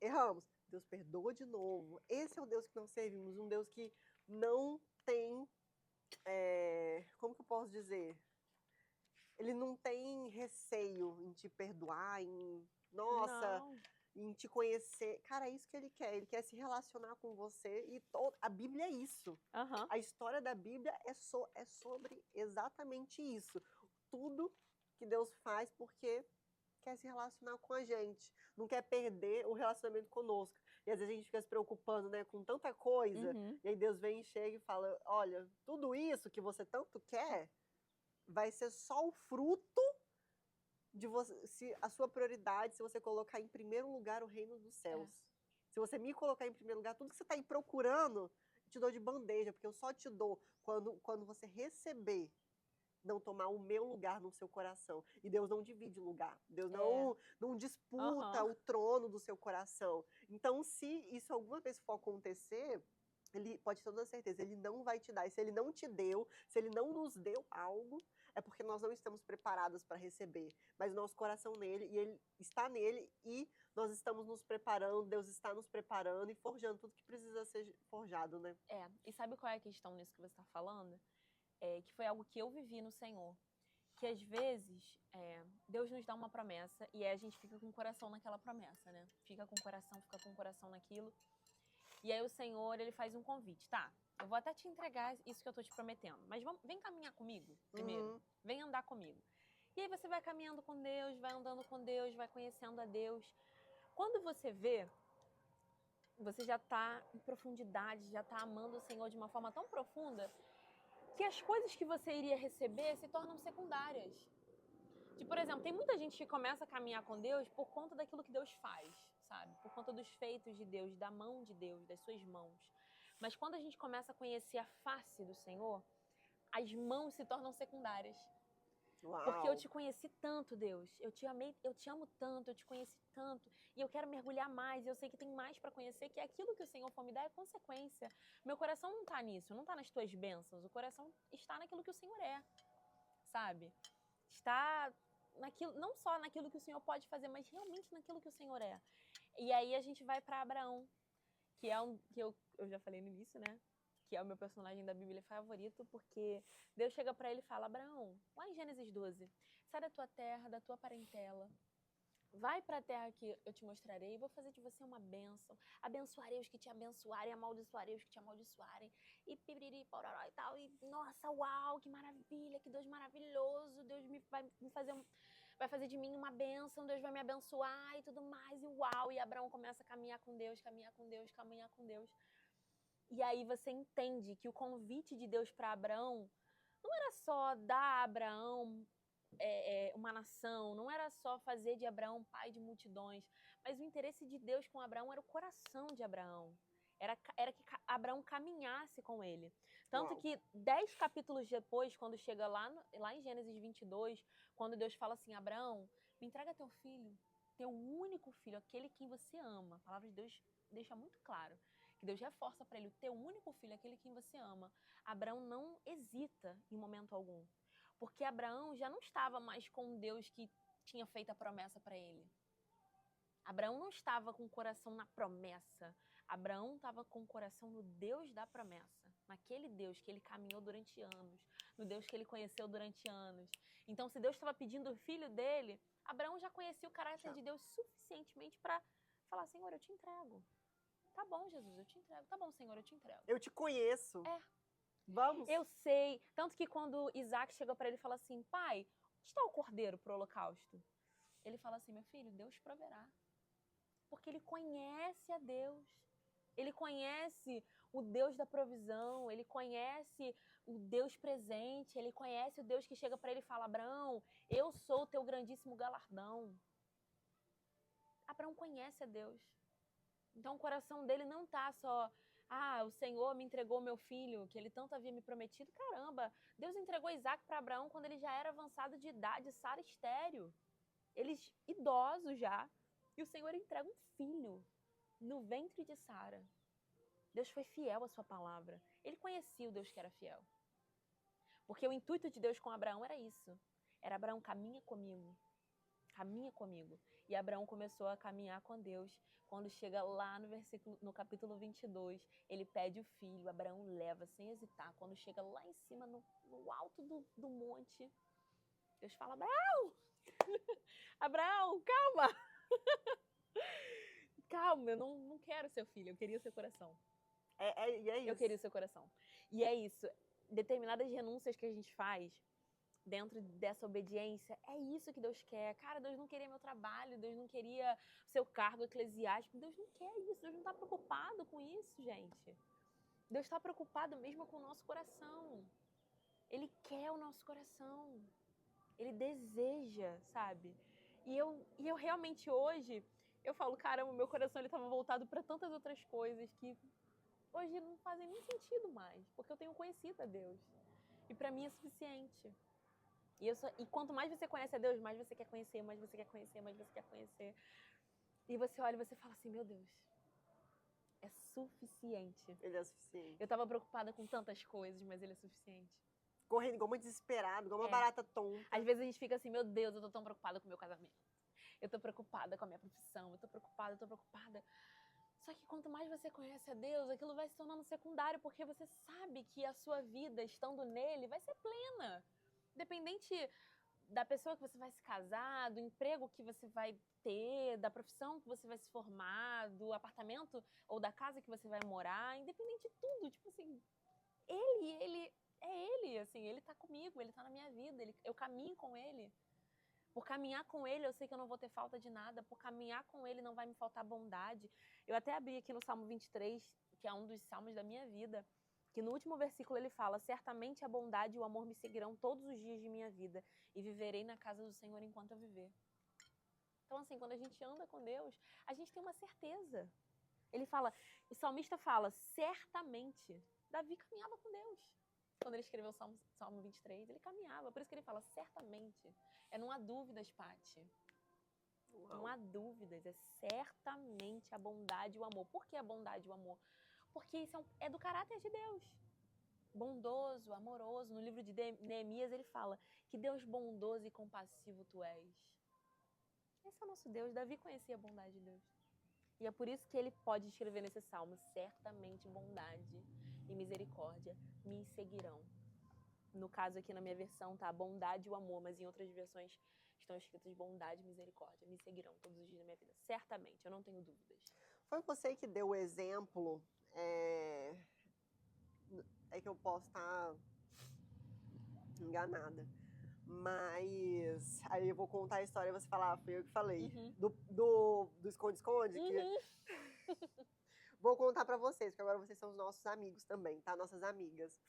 Erramos. Deus perdoa de novo. Esse é o Deus que nós servimos. Um Deus que não tem... como que eu posso dizer? Ele não tem receio em te perdoar, em... Nossa... Não. Em te conhecer. Cara, é isso que ele quer. Ele quer se relacionar com você. E a Bíblia é isso. A história da Bíblia é sobre exatamente isso. Tudo que Deus faz porque quer se relacionar com a gente. Não quer perder o relacionamento conosco. E às vezes a gente fica se preocupando, né, com tanta coisa. E aí Deus vem e chega e fala, olha, tudo isso que você tanto quer vai ser só o fruto de você, se a sua prioridade, se você colocar em primeiro lugar o reino dos céus. Se você me colocar em primeiro lugar, tudo que você está aí procurando, eu te dou de bandeja, porque eu só te dou quando você receber, não tomar o meu lugar no seu coração. E Deus não divide lugar. Deus não disputa o trono do seu coração. Então, se isso alguma vez for acontecer, ele pode ter toda certeza, ele não vai te dar. E se ele não te deu, se ele não nos deu algo, é porque nós não estamos preparadas para receber. Mas nosso coração nele, e ele está nele, e nós estamos nos preparando, Deus está nos preparando e forjando tudo que precisa ser forjado, né? E sabe qual é a questão nisso que você está falando? Que foi algo que eu vivi no Senhor. Que às vezes, Deus nos dá uma promessa e aí a gente fica com o coração naquela promessa, né? Fica com o coração naquilo. E aí o Senhor, ele faz um convite, tá? Eu vou até te entregar isso que eu tô te prometendo, mas vem caminhar comigo primeiro. Vem andar comigo. E aí você vai caminhando com Deus, vai andando com Deus, vai conhecendo a Deus. Quando você vê, você já tá em profundidade, já tá amando o Senhor de uma forma tão profunda que as coisas que você iria receber se tornam secundárias. Tipo, por exemplo, tem muita gente que começa a caminhar com Deus por conta daquilo que Deus faz, sabe? Por conta dos feitos de Deus, da mão de Deus, das suas mãos. Mas quando a gente começa a conhecer a face do Senhor, as mãos se tornam secundárias. Uau. Porque eu te conheci tanto, Deus. Eu te amei, eu te amo tanto, eu te conheci tanto. E eu quero mergulhar mais. Eu sei que tem mais para conhecer, que é aquilo que o Senhor for me dar é consequência. Meu coração não tá nisso, não tá nas tuas bênçãos. O coração está naquilo que o Senhor é, sabe? Está naquilo, não só naquilo que o Senhor pode fazer, mas realmente naquilo que o Senhor é. E aí a gente vai para Abraão, que é que eu já falei no início, né? Que é o meu personagem da Bíblia favorito, porque Deus chega para ele e fala: Abraão, lá em Gênesis 12, sai da tua terra, da tua parentela, vai para a terra que eu te mostrarei, vou fazer de você uma bênção, abençoarei os que te abençoarem, amaldiçoarei os que te amaldiçoarem, e piriri, pororó e tal, e nossa, uau, que maravilha, que Deus maravilhoso, Deus vai me fazer vai fazer de mim uma bênção, Deus vai me abençoar e tudo mais, e uau, e Abraão começa a caminhar com Deus, caminhar com Deus, caminhar com Deus. E aí você entende que o convite de Deus para Abraão não era só dar a Abraão uma nação, não era só fazer de Abraão pai de multidões, mas o interesse de Deus com Abraão era o coração de Abraão. Era que Abraão caminhasse com ele. Tanto que 10 capítulos depois, quando chega lá em Gênesis 22, quando Deus fala assim: Abraão, me entrega teu filho, teu único filho, aquele que você ama. A palavra de Deus deixa muito claro que Deus reforça para ele: o teu único filho, aquele que você ama. Abraão não hesita em momento algum, porque Abraão já não estava mais com Deus que tinha feito a promessa para ele. Abraão não estava com o coração na promessa. Abraão estava com o coração no Deus da promessa, naquele Deus que ele caminhou durante anos, no Deus que ele conheceu durante anos. Então, se Deus estava pedindo o filho dele, Abraão já conhecia o caráter de Deus suficientemente para falar: Senhor, eu te entrego. Tá bom, Jesus, eu te entrego. Tá bom, Senhor, eu te entrego. Eu te conheço. É. Vamos. Eu sei. Tanto que quando Isaac chega para ele e fala assim: pai, onde está o cordeiro pro holocausto? Ele fala assim: meu filho, Deus proverá. Porque ele conhece a Deus. Ele conhece o Deus da provisão. Ele conhece o Deus presente. Ele conhece o Deus que chega para ele e fala: Abraão, eu sou o teu grandíssimo galardão. Abraão conhece a Deus. Então o coração dele não tá só: o Senhor me entregou meu filho, que ele tanto havia me prometido. Caramba, Deus entregou Isaac para Abraão quando ele já era avançado de idade, Sara estéril. Eles idosos já. E o Senhor entrega um filho no ventre de Sara. Deus foi fiel à sua palavra. Ele conhecia o Deus que era fiel. Porque o intuito de Deus com Abraão era isso. Era: Abraão, caminha comigo. Caminha comigo. E Abraão começou a caminhar com Deus. Quando chega lá no capítulo 22, ele pede o filho. Abraão leva sem hesitar. Quando chega lá em cima, no alto do monte, Deus fala: Abraão! Abraão, calma! Calma, eu não quero seu filho, eu queria o seu coração. E é isso. Eu queria o seu coração. E é isso. Determinadas renúncias que a gente faz dentro dessa obediência, é isso que Deus quer. Cara, Deus não queria meu trabalho, Deus não queria seu cargo eclesiástico, Deus não quer isso, Deus não está preocupado com isso, gente. Deus está preocupado mesmo com o nosso coração. Ele quer o nosso coração. Ele deseja, sabe? E eu realmente hoje, eu falo: caramba, meu coração estava voltado para tantas outras coisas que hoje não fazem nem sentido mais, porque eu tenho conhecido a Deus. E para mim é suficiente. E quanto mais você conhece a Deus, mais você quer conhecer, mais você quer conhecer, mais você quer conhecer. E você olha e você fala assim: meu Deus, é suficiente. Ele é suficiente. Eu estava preocupada com tantas coisas, mas ele é suficiente. Correndo igual uma desesperada, igual uma barata tonta. Às vezes a gente fica assim: meu Deus, eu tô tão preocupada com o meu casamento. Eu tô preocupada com a minha profissão, eu tô preocupada. Só que quanto mais você conhece a Deus, aquilo vai se tornando secundário, porque você sabe que a sua vida, estando nele, vai ser plena. Independente da pessoa que você vai se casar, do emprego que você vai ter, da profissão que você vai se formar, do apartamento ou da casa que você vai morar, independente de tudo, tipo assim, ele, assim, ele tá comigo, ele tá na minha vida, eu caminho com ele. Por caminhar com ele, eu sei que eu não vou ter falta de nada. Por caminhar com ele, não vai me faltar bondade. Eu até abri aqui no Salmo 23, que é um dos salmos da minha vida, que no último versículo ele fala: certamente a bondade e o amor me seguirão todos os dias de minha vida, e viverei na casa do Senhor enquanto eu viver. Então, assim, quando a gente anda com Deus, a gente tem uma certeza. O salmista fala: certamente. Davi caminhava com Deus. quando ele escreveu o Salmo 23, ele caminhava. Por isso que ele fala, certamente. Não há dúvidas, Paty. Não há dúvidas. É certamente a bondade e o amor. Por que a bondade e o amor? Porque isso é do caráter de Deus. Bondoso, amoroso. No livro de Neemias ele fala que Deus bondoso e compassivo tu és. Esse é o nosso Deus. Davi conhecia a bondade de Deus. E é por isso que ele pode escrever nesse salmo, certamente bondade e misericórdia me seguirão. No caso aqui na minha versão tá bondade e o amor, mas em outras versões estão escritas bondade e misericórdia. Me seguirão todos os dias da minha vida. Certamente, eu não tenho dúvidas. Foi você que deu o exemplo, é que eu posso estar enganada. Mas aí eu vou contar a história e você falar, foi eu que falei. Do esconde-esconde. Vou contar pra vocês, porque agora vocês são os nossos amigos também, tá? Nossas amigas.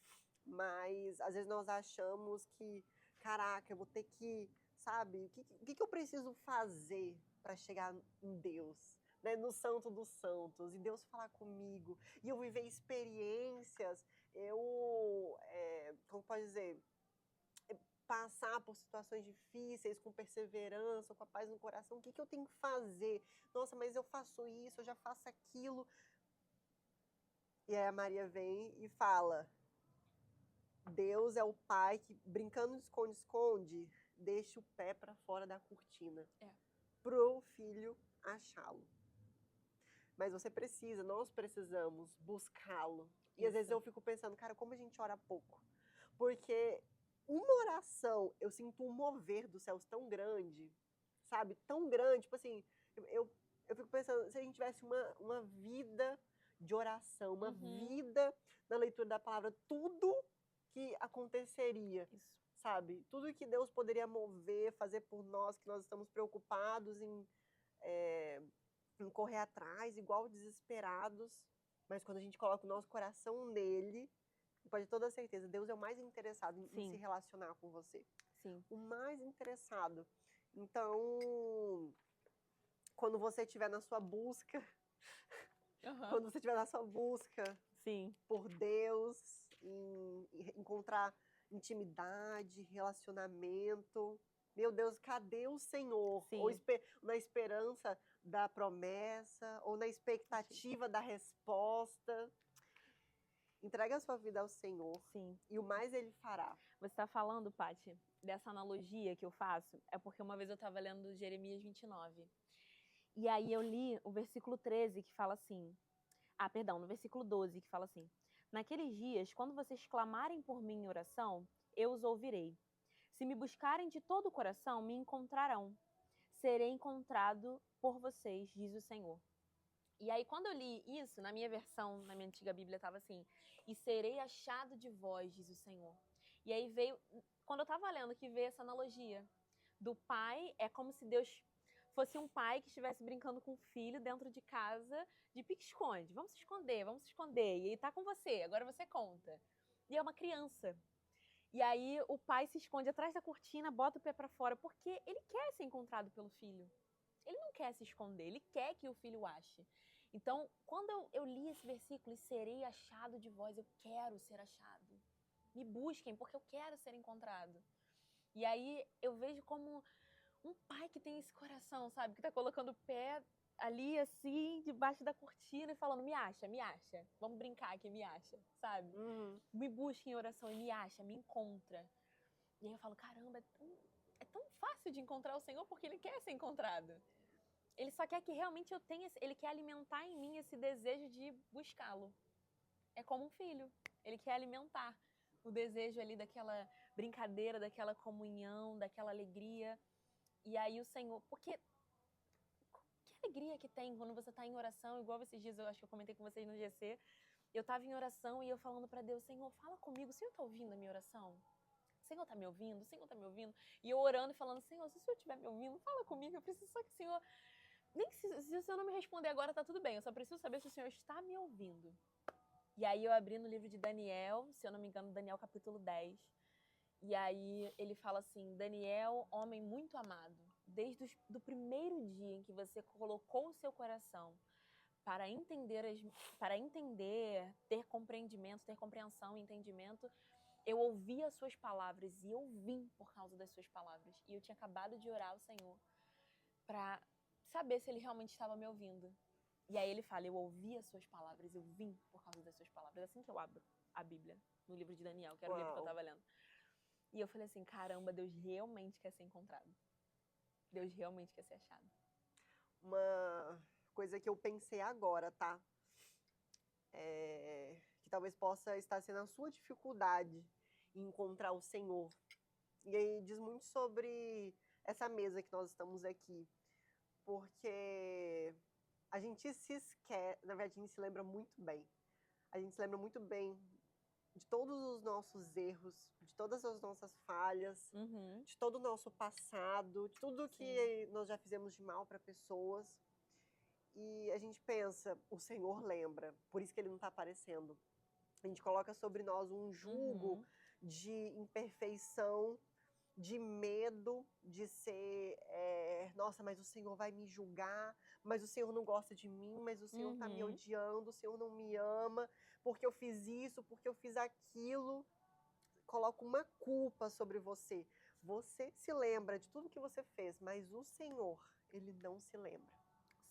Mas às vezes nós achamos que, caraca, eu vou ter que, sabe, o que eu preciso fazer pra chegar em Deus? Né, no Santo dos Santos, e Deus falar comigo, e eu viver experiências, como pode dizer, passar por situações difíceis, com perseverança, com a paz no coração, o que eu tenho que fazer? Nossa, mas eu faço isso, eu já faço aquilo. E aí a Maria vem e fala, Deus é o pai que, brincando de esconde-esconde, deixa o pé para fora da cortina, pro filho achá-lo. Mas nós precisamos buscá-lo. E às vezes eu fico pensando, cara, como a gente ora pouco. Porque uma oração, eu sinto um mover dos céus tão grande, sabe? Tão grande, tipo assim, eu fico pensando, se a gente tivesse uma vida de oração, uma vida na leitura da palavra, tudo que aconteceria, sabe? Tudo que Deus poderia mover, fazer por nós, que nós estamos preocupados em correr atrás, igual desesperados, mas quando a gente coloca o nosso coração nele, pode ter toda a certeza, Deus é o mais interessado em se relacionar com você. Sim. O mais interessado. Então, quando você estiver na sua busca, quando você estiver na sua busca por Deus, em encontrar intimidade, relacionamento, meu Deus, cadê o Senhor? Ou na esperança da promessa, ou na expectativa da resposta. Entrega a sua vida ao Senhor. E o mais Ele fará. Você está falando, Paty, dessa analogia que eu faço, é porque uma vez eu estava lendo Jeremias 29. E aí eu li o versículo 13, que fala assim... no versículo 12, que fala assim... Naqueles dias, quando vocês clamarem por mim em oração, eu os ouvirei. Se me buscarem de todo o coração, me encontrarão. Serei encontrado por vocês, diz o Senhor. E aí, quando eu li isso, na minha versão, na minha antiga Bíblia, estava assim, e serei achado de vós, diz o Senhor. E aí veio, quando eu estava lendo, que veio essa analogia do pai, é como se Deus fosse um pai que estivesse brincando com o filho dentro de casa, de pique-esconde. Vamos se esconder, vamos se esconder. E ele tá com você, agora você conta. E é uma criança. E aí o pai se esconde atrás da cortina, bota o pé para fora, porque ele quer ser encontrado pelo filho. Ele não quer se esconder, ele quer que o filho ache. Então, quando eu li esse versículo, e serei achado de vós, eu quero ser achado. Me busquem, porque eu quero ser encontrado. E aí eu vejo como um pai que tem esse coração, sabe? Que tá colocando o pé ali, assim, debaixo da cortina e falando, me acha, vamos brincar aqui, me acha, sabe? Me busca em oração e me acha, me encontra. E aí eu falo, caramba, é tão fácil de encontrar o Senhor porque Ele quer ser encontrado. Ele só quer que realmente eu tenha, Ele quer alimentar em mim esse desejo de buscá-lo. É como um filho, Ele quer alimentar o desejo ali daquela brincadeira, daquela comunhão, daquela alegria. E aí o Senhor, porque que alegria que tem quando você está em oração, igual esses dias eu acho que eu comentei com vocês no GC, eu estava em oração e eu falando para Deus, Senhor, fala comigo, o Senhor está ouvindo a minha oração? O Senhor está me ouvindo? O Senhor está me ouvindo? E eu orando e falando, Senhor, se o Senhor estiver me ouvindo, fala comigo, eu preciso só que o Senhor... Nem se o Senhor não me responder agora, tá tudo bem, eu só preciso saber se o Senhor está me ouvindo. E aí eu abri no livro de Daniel, se eu não me engano, Daniel capítulo 10, e aí ele fala assim, Daniel, homem muito amado, desde o primeiro dia em que você colocou o seu coração para entender, ter compreendimento, ter compreensão e entendimento, eu ouvi as suas palavras e eu vim por causa das suas palavras. E eu tinha acabado de orar ao Senhor para saber se ele realmente estava me ouvindo. E aí ele fala, eu ouvi as suas palavras, eu vim por causa das suas palavras. Assim que eu abro a Bíblia, no livro de Daniel, que era o livro que eu estava lendo. E eu falei assim, caramba, Deus realmente quer ser encontrado. Deus realmente quer ser achado. Uma coisa que eu pensei agora, tá? Que talvez possa estar sendo a sua dificuldade em encontrar o Senhor. E aí diz muito sobre essa mesa que nós estamos aqui. Porque a gente se esquece, na verdade a gente se lembra muito bem. A gente se lembra muito bem de todos os nossos erros, de todas as nossas falhas, de todo o nosso passado, de tudo que nós já fizemos de mal para pessoas. E a gente pensa, o Senhor lembra, por isso que ele não está aparecendo. A gente coloca sobre nós um jugo de imperfeição, de medo de ser, nossa, mas o Senhor vai me julgar, mas o Senhor não gosta de mim, mas o Senhor está me odiando, o Senhor não me ama, porque eu fiz isso, porque eu fiz aquilo. Coloca uma culpa sobre você. Você se lembra de tudo que você fez, mas o Senhor, ele não se lembra.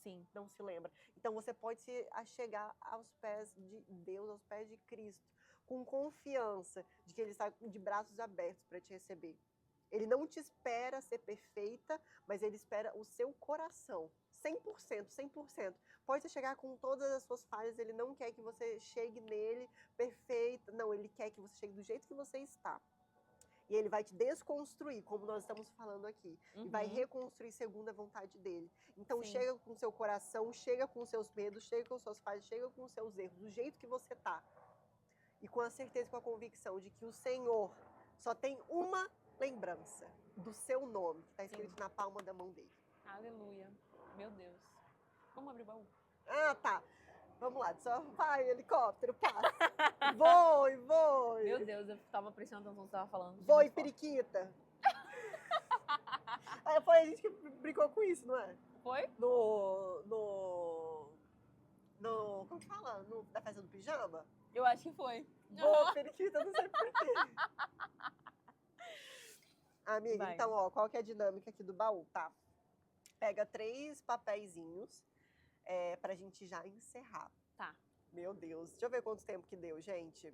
Sim. Não se lembra. Então você pode se achegar aos pés de Deus, aos pés de Cristo, com confiança de que ele está de braços abertos para te receber. Ele não te espera ser perfeita, mas ele espera o seu coração. 100%, 100%. Pode chegar com todas as suas falhas, ele não quer que você chegue nele perfeita. Não, ele quer que você chegue do jeito que você está. E ele vai te desconstruir, como nós estamos falando aqui. E vai reconstruir segundo a vontade dele. Então chega com o seu coração, chega com os seus medos, chega com as suas falhas, chega com os seus erros, do jeito que você está. E com a certeza, com a convicção de que o Senhor só tem uma lembrança do seu nome, que está escrito na palma da mão dele. Aleluia. Meu Deus. Vamos abrir o baú? Ah, tá. Vamos lá, só vai, helicóptero, passa. Voe, voe. Meu Deus, eu tava prestando atenção no que você tava falando. Voe, periquita. Foi a gente que brincou com isso, não é? Foi? Como que fala? Da festa do pijama? Eu acho que foi. Voe, periquita, não sei porquê. Amiga, Vai. então, ó, qual que é a dinâmica aqui do baú, tá? Pega 3 papeizinhos pra gente já encerrar. Tá. Meu Deus, deixa eu ver quanto tempo que deu, gente.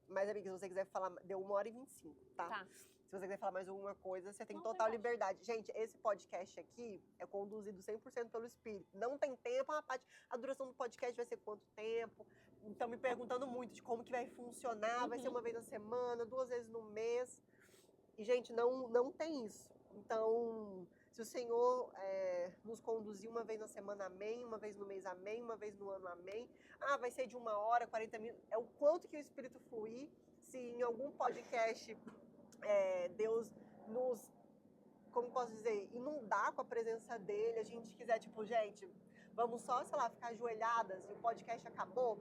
Mas, amiga, se você quiser falar, deu 1h25, tá? Tá. Se você quiser falar mais alguma coisa, você tem Não, total verdade. liberdade. Gente, esse podcast aqui é conduzido 100% pelo Espírito. Não tem tempo, a duração do podcast vai ser quanto tempo? Estão me perguntando muito de como que vai funcionar, vai ser uma vez na semana, 2 vezes no mês. E, gente, não tem isso. Então, se o Senhor nos conduzir uma vez na semana, amém. Uma vez no mês, amém. Uma vez no ano, amém. Ah, vai ser de 1 hora, 40 minutos. É o quanto que o Espírito fluir. Se em algum podcast Deus nos, como posso dizer, inundar com a presença dele, a gente quiser, tipo, gente, vamos só, sei lá, ficar ajoelhadas e o podcast acabou.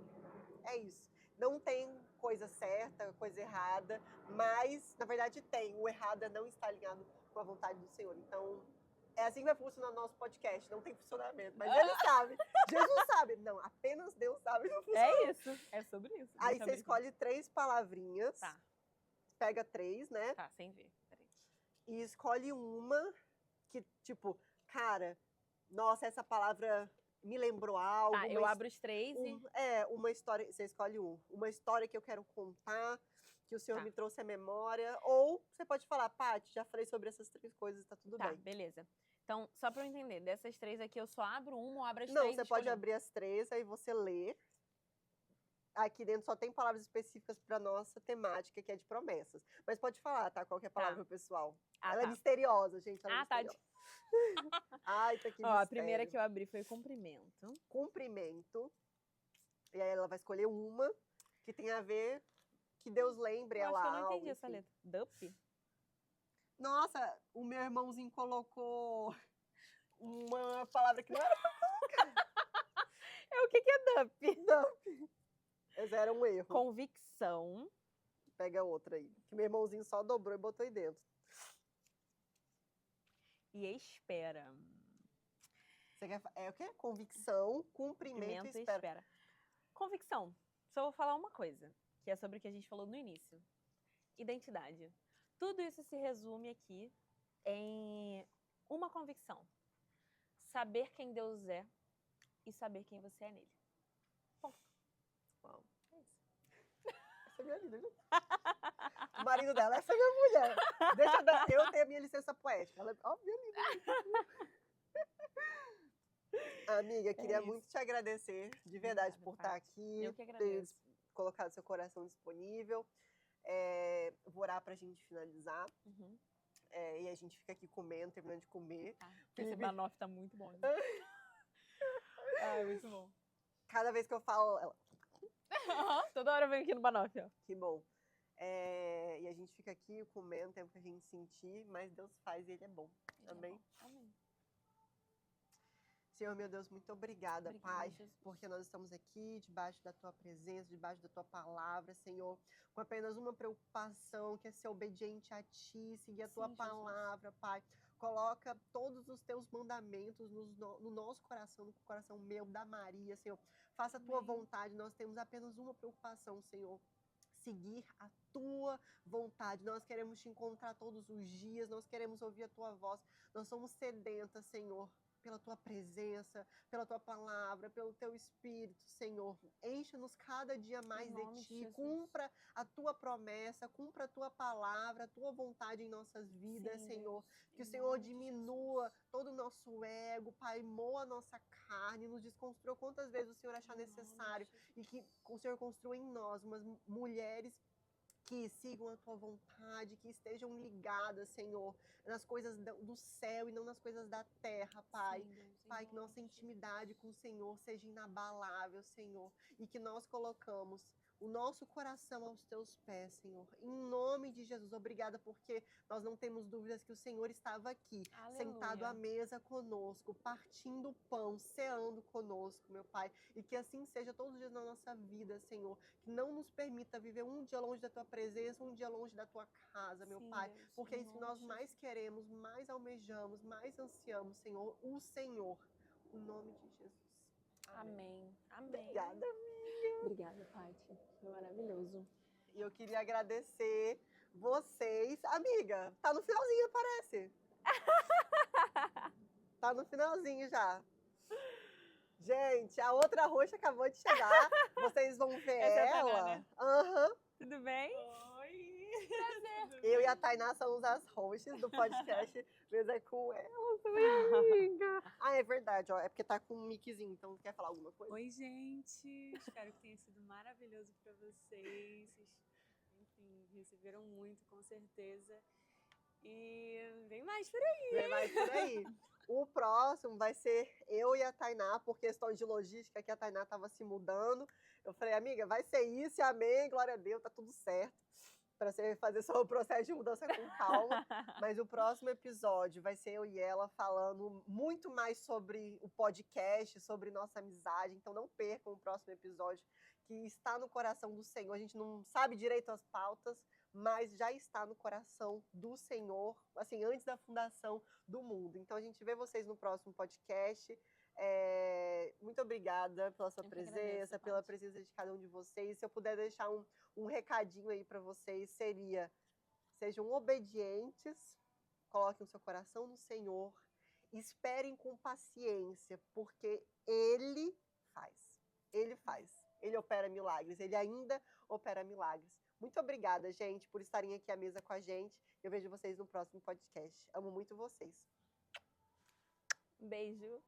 É isso. Não tem coisa certa, coisa errada, mas, na verdade, tem. O errado é não estar alinhado com a vontade do Senhor. Então, é assim que vai funcionar o nosso podcast. Não tem funcionamento, mas ele sabe. Jesus sabe. Não, apenas Deus sabe que não funciona. É isso. É sobre isso. Aí você escolhe 3 palavrinhas. Tá. Pega 3, né? Tá, sem ver. Peraí. E escolhe uma que, tipo, cara, nossa, essa palavra me lembrou algo. Tá, eu abro os 3 e... uma história, você escolhe uma história que eu quero contar, que o Senhor Tá. me trouxe à memória. Ou você pode falar, Paty, já falei sobre essas 3 coisas, tá tudo Tá, bem. beleza. Então, só pra eu entender, dessas 3 aqui eu só abro uma ou abro as 3? Não, você pode abrir as 3, aí você lê. Aqui dentro só tem palavras específicas para nossa temática, que é de promessas. Mas pode falar, tá? Qual que é a palavra pessoal? Ah, Ela tá. é misteriosa, gente. Ela é Tá. misteriosa. Ai, tá aqui. Ó, a primeira que eu abri foi cumprimento. Cumprimento. E aí ela vai escolher uma que tem a ver, que Deus lembre Eu ela acho que eu não algo, entendi essa enfim. letra. Dup? Nossa, o meu irmãozinho colocou uma palavra que não era O que é dup? dump. Esse era um erro. Convicção. Pega outra aí. Que meu irmãozinho só dobrou e botou aí dentro. E espera. Você quer, o quê? Convicção, cumprimento e espera. Convicção. Só vou falar uma coisa, que é sobre o que a gente falou no início. Identidade. Tudo isso se resume aqui em uma convicção. Saber quem Deus é e saber quem você é nele. Ponto. Uau. É isso. Essa é minha vida, viu? O marido dela, essa é minha mulher. Deixa eu ter a minha licença poética. Ela, ó, minha linda. Amiga, queria isso. muito te agradecer, de verdade, Obrigada, por estar Paty. aqui, Eu que ter agradeço. colocado seu coração disponível. Vou orar pra gente finalizar. Uhum. E a gente fica aqui comendo, terminando de comer. Tá. Esse Felipe- banoffee tá muito bom. Ai, muito bom. Cada vez que eu falo, ela, Toda hora eu venho aqui no banoffee, ó. que bom. E a gente fica aqui comendo o tempo que a gente sentir, mas Deus faz e Ele é bom. Ele é Amém? bom. Amém. Senhor, meu Deus, muito obrigada, Obrigada, Pai, Jesus. porque nós estamos aqui debaixo da Tua presença, debaixo da Tua palavra, Senhor, com apenas uma preocupação, que é ser obediente a Ti, seguir a Tua Sim, Jesus. palavra, Pai. Coloca todos os Teus mandamentos no nosso coração, no coração meu, da Maria, Senhor. Faça a Tua Amém. vontade, nós temos apenas uma preocupação, Senhor. Seguir a Tua vontade. Nós queremos Te encontrar todos os dias, nós queremos ouvir a Tua voz. Nós somos sedentas, Senhor, pela Tua presença, pela Tua palavra, pelo Teu Espírito, Senhor. Enche-nos cada dia mais Em de nome de Ti. Jesus. Cumpra a Tua promessa, cumpra a Tua palavra, a Tua vontade em nossas vidas, Sim, Senhor. Deus. Que o Em Senhor nome de diminua Jesus. todo o nosso ego, Pai, moa a nossa carne, nos desconstrua quantas vezes o Senhor achar Em nome de necessário. Jesus. E que o Senhor construa em nós umas mulheres que sigam a Tua vontade, que estejam ligadas, Senhor, nas coisas do céu e não nas coisas da terra, Pai. Sim, Deus, em Pai, que nome nossa de Jesus. intimidade com o Senhor seja inabalável, Senhor, e que nós colocamos o nosso coração aos Teus pés, Senhor. Em nome de Jesus, obrigada porque nós não temos dúvidas que o Senhor estava aqui, sentado à Aleluia. mesa conosco, partindo o pão, ceando conosco, meu Pai. E que assim seja todos os dias na nossa vida, Senhor. Que não nos permita viver um dia longe da Tua presença, um dia longe da Tua casa, meu Sim, Pai. Deus, Porque é em isso que nome nós de mais Jesus. queremos, mais almejamos, mais ansiamos, Senhor. O Senhor. Em nome de Jesus. Amém. Amém. Obrigada. Obrigada, Paty. Foi maravilhoso. E eu queria agradecer vocês. Amiga, tá no finalzinho, parece. Tá no finalzinho já. Gente, a outra roxa acabou de chegar. Vocês vão ver Essa é a Tainá, ela. né? Aham. Tudo bem? Oi! Prazer. Eu e a Tainá somos as hosts do podcast Mesa com Elas, amiga. Ah, é verdade, ó. É porque tá com um miquezinho, então quer falar alguma coisa? Oi, gente! Espero que tenha sido maravilhoso para vocês. Enfim, receberam muito, com certeza. E vem mais por aí. Vem mais por aí. O próximo vai ser eu e a Tainá, por questões de logística, que a Tainá estava se mudando. Eu falei, amiga, vai ser isso, e amém, glória a Deus, tá tudo certo. Para você fazer só o processo de mudança com calma. Mas o próximo episódio vai ser eu e ela falando muito mais sobre o podcast, sobre nossa amizade. Então não percam o próximo episódio, que está no coração do Senhor. A gente não sabe direito as pautas, mas já está no coração do Senhor, assim, antes da fundação do mundo. Então a gente vê vocês no próximo podcast. Muito obrigada pela sua Eu que presença, agradeço, pela Paty. presença de cada um de vocês. Se eu puder deixar um recadinho aí para vocês, seria: sejam obedientes, coloquem o seu coração no Senhor, esperem com paciência, porque Ele faz. Ele faz. Ele opera milagres. Ele ainda opera milagres. Muito obrigada, gente, por estarem aqui à mesa com a gente. Eu vejo vocês no próximo podcast. Amo muito vocês. Beijo.